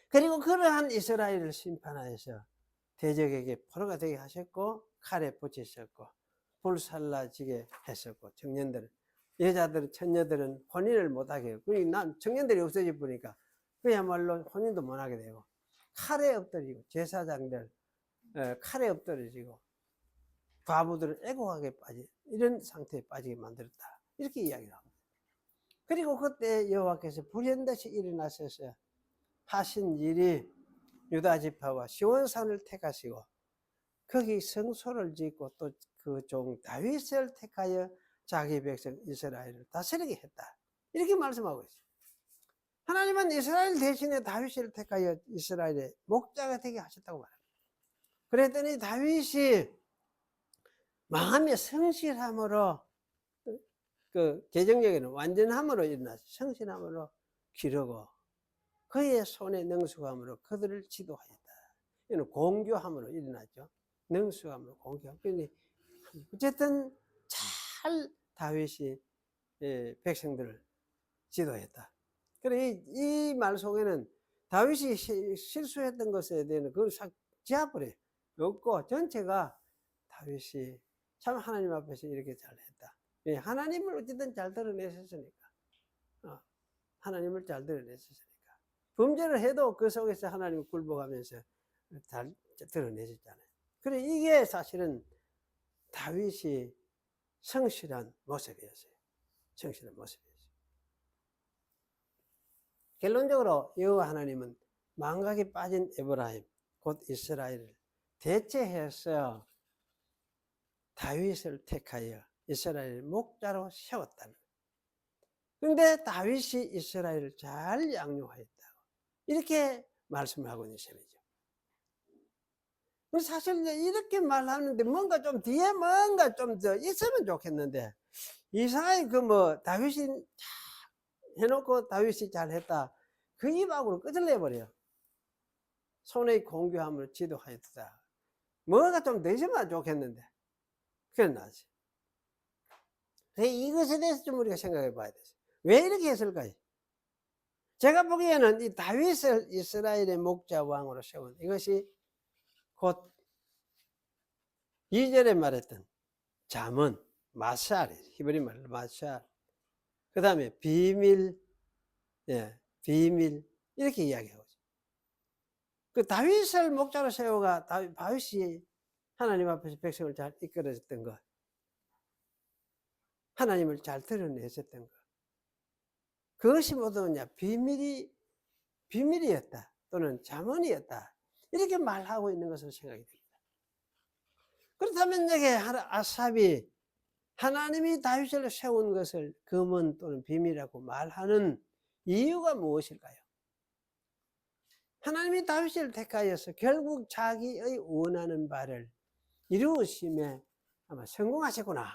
S1: 그리고 그러한 이스라엘을 심판하여서 대적에게 포로가 되게 하셨고 칼에 붙이셨고 불살라지게 했었고, 청년들은, 여자들은, 처녀들은 혼인을 못하게 하고, 청년들이 없어져 보니까 그야말로 혼인도 못하게 되고 칼에 엎드리고, 제사장들 칼에 엎드려지고 과부들은 애곡하게 빠진 이런 상태에 빠지게 만들었다, 이렇게 이야기를 합니다. 그리고 그때 여호와께서 불현듯이 일어나셔서 하신 일이 유다 지파와 시온산을 택하시고 거기 성소를 짓고 또 그 종 다윗을 택하여 자기 백성 이스라엘을 다스리게 했다, 이렇게 말씀하고 있어요. 하나님은 이스라엘 대신에 다윗을 택하여 이스라엘의 목자가 되게 하셨다고 말합니다. 그랬더니 다윗이 마음의 성실함으로, 그 개정력에는 완전함으로 일어나서 성실함으로 기르고 그의 손에 능수함으로 그들을 지도하였다. 이는 공교함으로 일어났죠. 능수함으로 공교함. 어쨌든 잘 다윗이 백성들을 지도했다. 그래, 이 말 속에는 다윗이 실수했던 것에 대해서 그걸 싹 지워버려요. 없고 전체가 다윗이 참 하나님 앞에서 이렇게 잘했다. 하나님을 어쨌든 잘 드러내셨으니까. 하나님을 잘 드러내셨으니까. 범죄를 해도 그 속에서 하나님을 굴복하면서 잘 드러내셨잖아요. 그래, 이게 사실은 다윗이 성실한 모습이었어요. 성실한 모습이었어요. 결론적으로 여호와 하나님은 망각에 빠진 에브라임, 곧 이스라엘을 대체해서 다윗을 택하여 이스라엘 목자로 세웠다는 거예요. 그런데 다윗이 이스라엘을 잘 양육하였다고 이렇게 말씀을 하고 있는 셈이죠. 사실 이제 이렇게 말하는데 뭔가 좀 뒤에 뭔가 좀 더 있으면 좋겠는데, 이상하게 그 뭐 다윗이 해놓고 다윗이 잘했다, 그 입하고는 끄질러 버려요. 손의 공교함으로 지도하였다. 뭐가 좀 더 있으면 좋겠는데. 그래 나지. 이것에 대해서 좀 우리가 생각해 봐야 되죠. 왜 이렇게 했을까요? 제가 보기에는 이 다윗을 이스라엘의 목자 왕으로 세운 이것이 곧 2절에 말했던 잠언, 마샬, 히브리 말로 마샬. 그 다음에 비밀, 예, 비밀, 이렇게 이야기하고 있어요. 그 다윗을 목자로 세워가 다윗이 하나님 앞에서 백성을 잘 이끌어줬던 것, 하나님을 잘 드러내셨던 것, 그것이 뭐냐? 비밀이었다. 또는 잠언이었다. 이렇게 말하고 있는 것으로 생각이 됩니다. 그렇다면 여기 아삽이 하나님이 다윗을 세운 것을 금은 또는 비밀이라고 말하는 이유가 무엇일까요? 하나님이 다윗을 택하여서 결국 자기의 원하는 바를 이루심에 아마 성공하셨구나.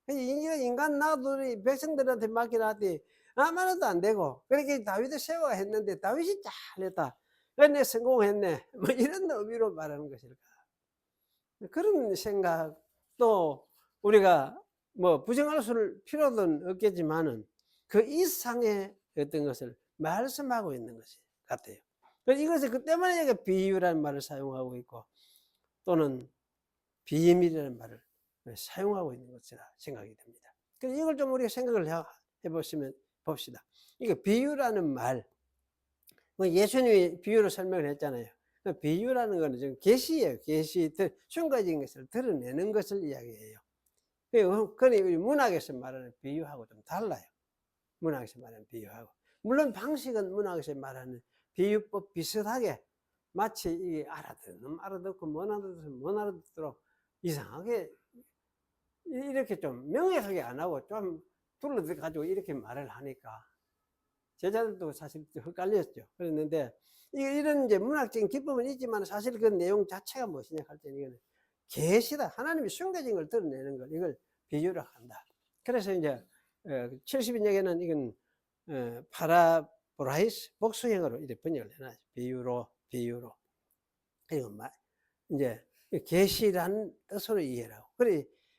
S1: 인간 나도 백성들한테 맡겨놨더니 아무것도 안 되고 그렇게 다윗을 세워야 했는데 다윗이 잘했다. 내 성공했네. 뭐 이런 의미로 말하는 것일까? 그런 생각도 우리가 뭐 부정할 필요는 없겠지만은 그 이상의 어떤 것을 말씀하고 있는 것이 같아요. 그래서 이것을 그 때문에 비유라는 말을 사용하고 있고 또는 비밀이라는 말을 사용하고 있는 것이라 생각이 됩니다. 그래서 이걸 좀 우리가 생각을 해보시면 봅시다. 이거 비유라는 말, 예수님이 비유로 설명을 했잖아요. 비유라는 것은 지금 계시예요. 계시, 순간적인 것을 드러내는 것을 이야기해요. 그러니 문학에서 말하는 비유하고 좀 달라요. 문학에서 말하는 비유하고. 물론 방식은 문학에서 말하는 비유법 비슷하게 마치 이게 알아듣고 못 알아듣도록 이상하게 이렇게 좀 명확하게 안 하고 좀 둘러가지고 이렇게 말을 하니까 제자들도 사실 헷갈렸죠. 그랬는데 이런 이제 문학적인 기법은 있지만 사실 그 내용 자체가 무엇이냐 할 때는 이거는 계시다. 하나님이 숨겨진 걸 드러내는 걸 이걸 비유로 한다. 그래서 이제 70인역에는 이건 파라보라이스 복수형으로 이렇게 번역을 해놨죠. 비유로. 그리고 이제 계시라는 뜻으로 이해를 하고.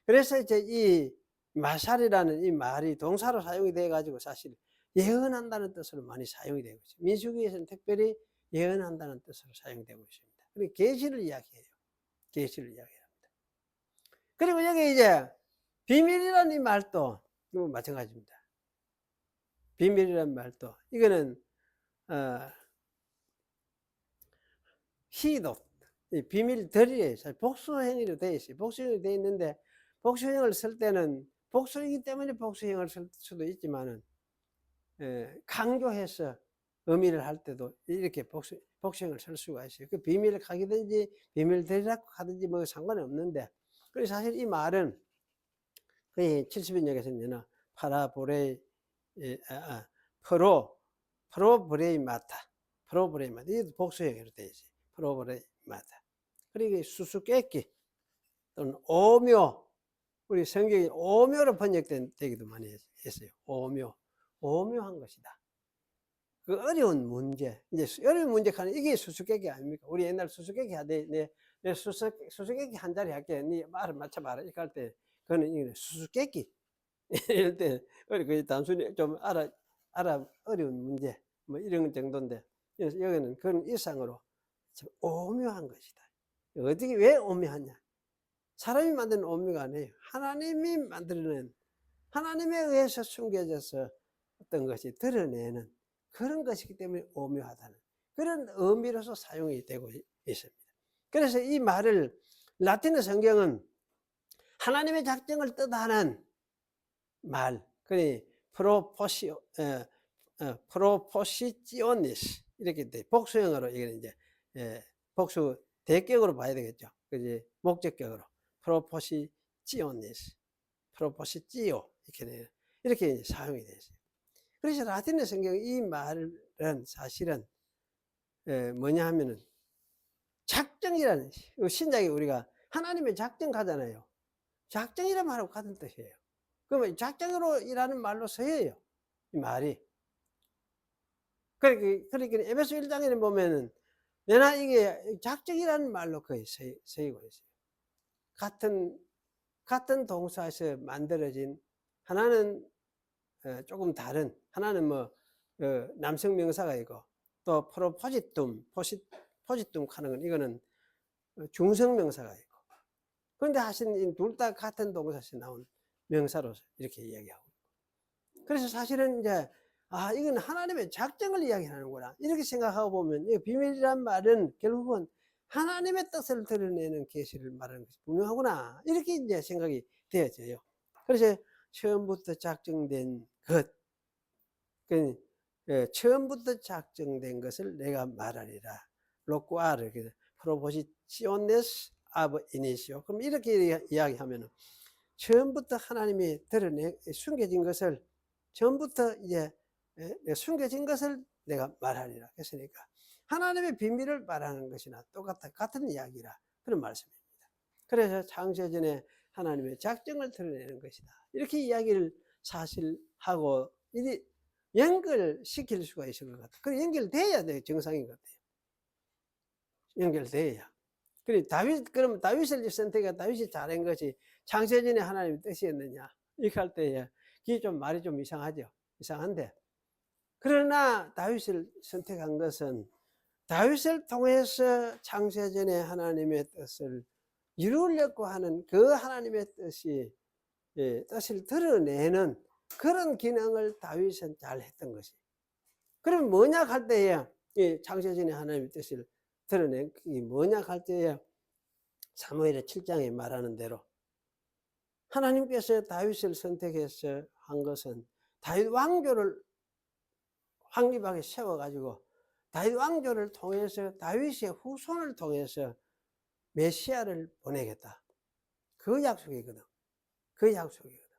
S1: 그래서 이제 이 마샬이라는 이 말이 동사로 사용이 돼 가지고 사실 예언한다는 뜻으로 많이 사용이 되고 있습니다. 민수기에서는 특별히 예언한다는 뜻으로 사용되고 있습니다. 그리고 계시를 이야기해요. 계시를 이야기합니다. 그리고 여기 이제 비밀이라는 이 말도 마찬가지입니다. 비밀이라는 말도 이거는 히도 비밀들이에요. 복수행위로 되어 있어요. 복수행위로 되어 있는데 복수형을 쓸 때는 복수이기 때문에 복수형을 쓸 수도 있지만은 강조해서 의미를 할 때도 이렇게 복수형을 쓸 수가 있어요. 그 비밀을 가기든지 비밀들이라고 하든지 뭐 상관이 없는데, 그래서 사실 이 말은 거의 70인역에서는 파라보레이 프로브레이마타 이게 복수형으로 되어 있어요. 프로브레이마타. 그리고 수수께끼 또는 오묘, 우리 성경이 오묘로 번역되기도 많이 했어요. 오묘한 것이다. 그 어려운 문제, 이제 어려운 문제 하는 이게 수수께끼 아닙니까? 우리 옛날 수수께끼 하되 내 수수께끼 한 자리 할게. 네 말을 맞춰봐라. 이렇게 할 때 그거는 수수께끼. 이럴 때 그 단순히 좀 어려운 문제 뭐 이런 정도인데 여기는 그런 이상으로 오묘한 것이다. 어떻게 왜 오묘하냐? 사람이 만드는 오묘가 아니에요. 하나님이 만드는, 하나님에 의해서 숨겨져서 어떤 것이 드러내는 그런 것이기 때문에 오묘하다는 그런 의미로서 사용이 되고 있습니다. 그래서 이 말을 라틴어 성경은 하나님의 작정을 뜻하는 말, 그니 프로포시지오니스 이렇게 돼. 복수형으로 이게 이제 복수 대격으로 봐야 되겠죠. 그지 목적격으로 프로포시지오니스, 프로포시지오 이렇게 사용이 되어 있어요. 그래서 라틴어 성경 이 말은 사실은 뭐냐 하면은 작정이라는, 신약에 우리가 하나님의 작정 가잖아요. 작정이란 말하고 같은 뜻이에요. 그러면 작정으로 일하는 말로 서예요. 이 말이. 그러니까 에베소 1장에는 보면은 내나 이게 작정이라는 말로 거의 쓰이고 있어요. 같은 동사에서 만들어진, 하나는 조금 다른, 하나는 뭐 남성 명사가 있고, 또 포지툼 하는 건 이거는 중성 명사가 있고. 그런데 하신 둘 다 같은 동사에서 나온 명사로 이렇게 이야기하고. 그래서 사실은 이제 이건 하나님의 작정을 이야기하는구나 이렇게 생각하고 보면, 이 비밀이란 말은 결국은 하나님의 뜻을 드러내는 계시를 말하는 것이 분명하구나 이렇게 이제 생각이 되어져요. 그래서 처음부터 작정된 것, 처음부터 작정된 것을 내가 말하리라. 로쿠아르, 프로포지시오네스 아브 이니시오. 그럼 이렇게 이야기하면 처음부터 하나님이 숨겨진 것을, 처음부터 이제 숨겨진 것을 내가 말하리라 했으니까 하나님의 비밀을 말하는 것이나 같은 이야기라, 그런 말씀입니다. 그래서 창세전에 하나님의 작정을 드러내는 것이다 이렇게 이야기를 사실하고 이리 연결시킬 수가 있을 것 같아요. 그래 연결돼야 돼요. 정상인 것 같아요. 연결돼야. 그럼 다윗을 선택해 다윗이 잘한 것이 창세전에 하나님의 뜻이었느냐 이렇게 할 때에 그게 좀 말이 좀 이상하죠. 이상한데, 그러나 다윗을 선택한 것은 다윗을 통해서 창세전에 하나님의 뜻을 이루려고 하는 그 하나님의 뜻을 드러내는 그런 기능을 다윗은 잘 했던 것이. 그럼 뭐냐 할 때에 창세전에 하나님의 뜻을 드러낸 게 뭐냐 할 때에 사무엘의 7장에 말하는 대로 하나님께서 다윗을 선택해서 한 것은 다윗 왕조를 확립하게 세워가지고 다윗 왕조를 통해서 다윗의 후손을 통해서 메시아를 보내겠다. 그 약속이거든. 그 약속이거든.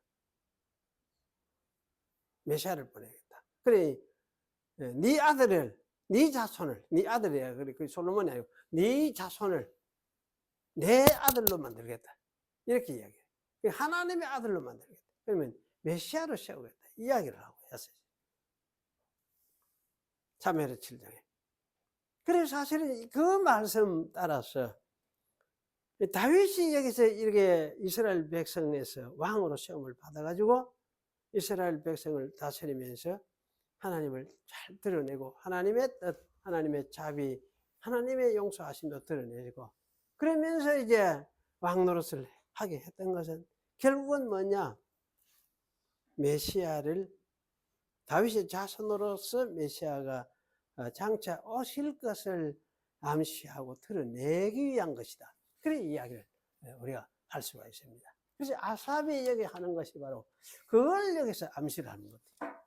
S1: 메시아를 보내겠다. 그래, 네 아들을, 네 자손을, 네 아들이야. 그래, 그 솔로몬이 아니고 네 자손을 내 아들로 만들겠다. 이렇게 이야기해요. 하나님의 아들로 만들겠다. 그러면 메시아로 세우겠다. 이야기를 하고 했어요. 사무엘 7장에. 그래서 사실은 그 말씀 따라서 다윗이 여기서 이렇게 이스라엘 백성에서 왕으로 세움을 받아가지고 이스라엘 백성을 다스리면서 하나님을 잘 드러내고 하나님의 뜻, 하나님의 자비, 하나님의 용서하심도 드러내고, 그러면서 이제 왕노릇을 하게 했던 것은 결국은 뭐냐? 메시아를, 다윗의 자손으로서 메시아가 장차 오실 것을 암시하고 드러내기 위한 것이다. 그런 이야기를 우리가 할 수가 있습니다. 그래서 아삽이 여기 하는 것이 바로 그걸 여기서 암시를 하는 것이에요.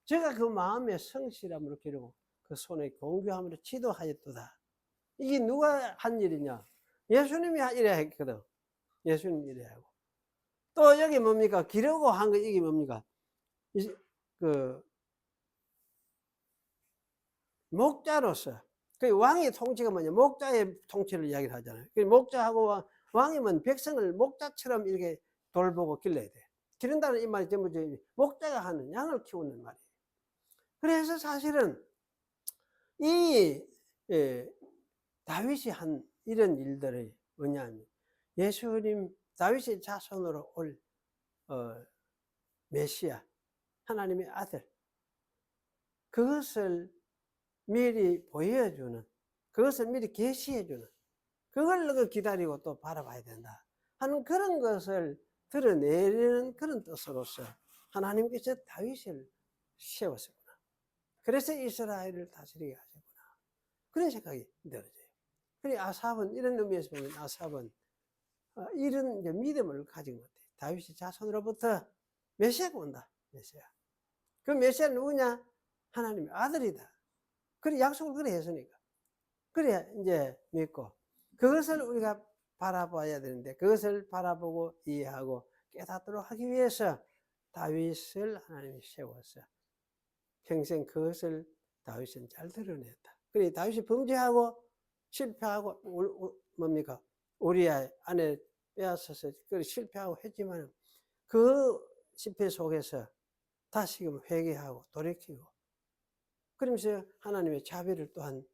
S1: 제가 그 마음의 성실함으로 기르고 그 손에 공교함으로 지도하였도다. 이게 누가 한 일이냐? 예수님이 이래야 했거든. 예수님이 이래야 하고. 또 여기 뭡니까? 기르고 한 거 이게 뭡니까? 그 목자로서, 그 왕의 통치가 뭐냐? 목자의 통치를 이야기를 하잖아요. 그 목자하고 왕이면 백성을 목자처럼 이렇게 돌보고 길러야 돼. 기른다는 이 말이 전부 목자가 하는, 양을 키우는 말이에요. 그래서 사실은 이 다윗이 한 이런 일들이 뭐냐면 예수님, 다윗의 자손으로 올 메시아, 하나님의 아들, 그것을 미리 보여주는, 그것을 미리 계시해주는, 그걸 기다리고 또 바라봐야 된다 하는 그런 것을 드러내는 그런 뜻으로서 하나님께서 다윗을 세웠구나. 그래서 이스라엘을 다스리게 하셨구나. 그런 생각이 들어져요. 그래 아삽은 이런 의미에서 보면 아삽은 이런 이제 믿음을 가진 것 같아요. 다윗의 자손으로부터 메시아가 온다. 메시아. 그 메시아는 누구냐? 하나님의 아들이다. 그래 약속을 그래 했으니까. 그래 이제 믿고 그것을 우리가 바라봐야 되는데, 그것을 바라보고 이해하고 깨닫도록 하기 위해서 다윗을 하나님이 세워서 평생 그것을 다윗은 잘 드러냈다. 그래 다윗이 범죄하고 실패하고 뭡니까? 우리의 아내 빼앗아서 실패하고 했지만 그 실패 속에서 다시금 회개하고 돌이키고, 그러면서 하나님의 자비를 또한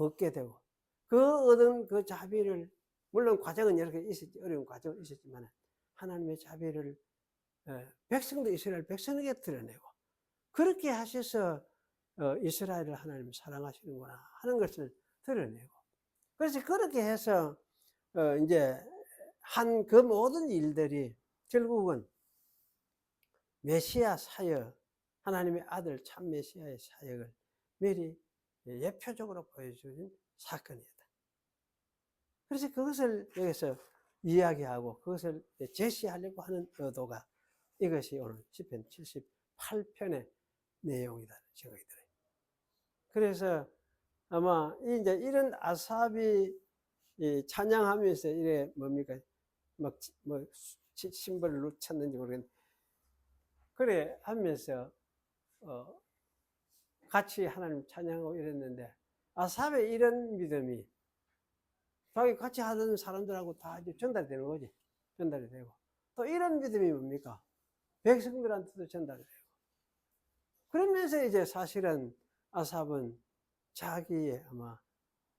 S1: 얻게 되고 그 얻은 그 자비를 물론 과정은 여러 개 있었지 어려운 과정은 있었지만 하나님의 자비를 백성도 이스라엘 백성에게 드러내고 그렇게 하셔서 이스라엘을 하나님 사랑하시는구나 하는 것을 드러내고 그래서 그렇게 해서 이제 한 그 모든 일들이 결국은 메시아 사역 하나님의 아들 참 메시아의 사역을 미리 예표적으로 보여주는 사건이다. 그래서 그것을 여기서 이야기하고 그것을 제시하려고 하는 의도가 이것이 오늘 시편 78편의 내용이다 생각이 들어요. 그래서 아마 이제 이런 아삽이 찬양하면서 이래 뭡니까 막 뭐 심벌을 놓쳤는지 모르겠는데 그래 하면서 같이 하나님 찬양하고 이랬는데 아삽의 이런 믿음이 자기 같이 하던 사람들하고 다 이제 전달이 되는 거지. 전달이 되고 또 이런 믿음이 뭡니까 백성들한테도 전달이 되고 그러면서 이제 사실은 아삽은 자기의 아마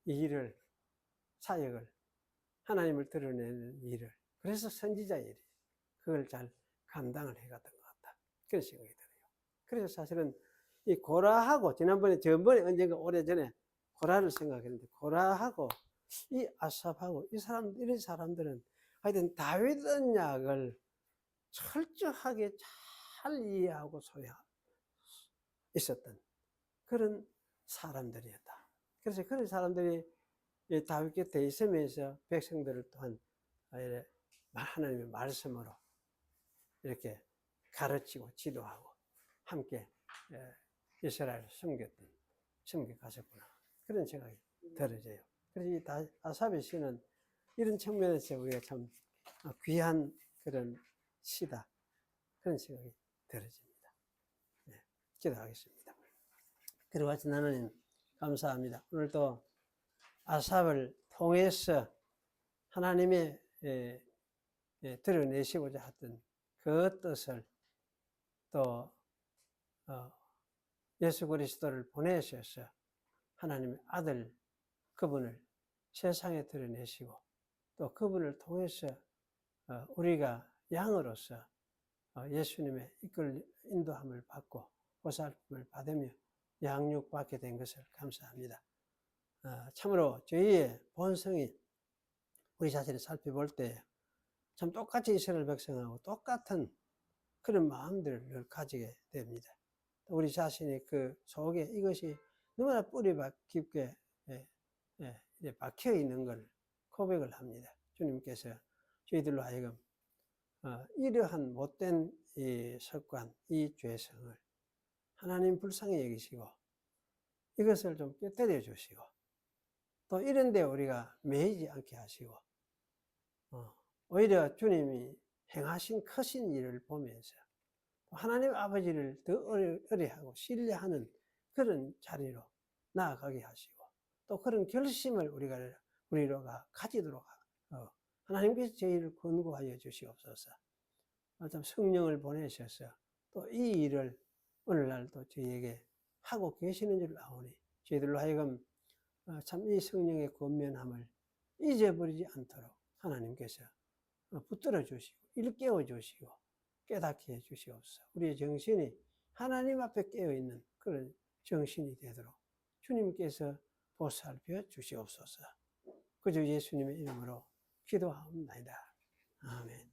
S1: 일을 사역을 하나님을 드러내는 일을 그래서 선지자 일이 그걸 잘 감당을 해갔던 것 같다 그런 생각이 들어요. 그래서 사실은 이 고라하고 전번에 언젠가 오래전에 고라를 생각했는데 고라하고 이 아삽하고 이런 사람들은 하여튼 다윗 언약을 철저하게 잘 이해하고 소유하고 있었던 그런 사람들이었다. 그래서 그런 사람들이 다윗 곁에 있으면서 백성들을 또한 하나님의 말씀으로 이렇게 가르치고 지도하고 함께 이스라엘을 섬겨가셨구나. 그런 생각이 들어져요. 그래서 이 아삽의 시는 이런 측면에서 우리가 참 귀한 그런 시다. 그런 생각이 들어집니다. 네, 기도하겠습니다. 그리고 같이 하나님 감사합니다. 오늘도 아삽을 통해서 하나님의 드러내시고자 했던 그 뜻을 또 예수 그리스도를 보내셔서 하나님의 아들 그분을 세상에 드러내시고 또 그분을 통해서 우리가 양으로서 예수님의 이끌 인도함을 받고 보살핌을 받으며 양육받게 된 것을 감사합니다. 참으로 저희의 본성이 우리 자신을 살펴볼 때 참 똑같이 이스라엘 백성하고 똑같은 그런 마음들을 가지게 됩니다. 우리 자신이 그 속에 이것이 너무나 뿌리 깊게 박혀 있는 걸 고백을 합니다. 주님께서 저희들로 하여금 이러한 못된 이 습관, 이 죄성을 하나님 불쌍히 여기시고 이것을 좀 깨뜨려 주시고 또 이런 데 우리가 매이지 않게 하시고 오히려 주님이 행하신 크신 일을 보면서 하나님 아버지를 더 의뢰하고 신뢰하는 그런 자리로 나아가게 하시고 또 그런 결심을 우리가 가지도록 하나님께서 저희를 권고하여 주시옵소서. 참 성령을 보내셔서 또 이 일을 오늘날도 저희에게 하고 계시는 줄 아오니 저희들로 하여금 참 이 성령의 권면함을 잊어버리지 않도록 하나님께서 붙들어 주시고 일깨워 주시고 깨닫게 해 주시옵소서. 우리의 정신이 하나님 앞에 깨어있는 그런 정신이 되도록 주님께서 보살펴 주시옵소서. 그저 예수님의 이름으로 기도하옵나이다. 아멘.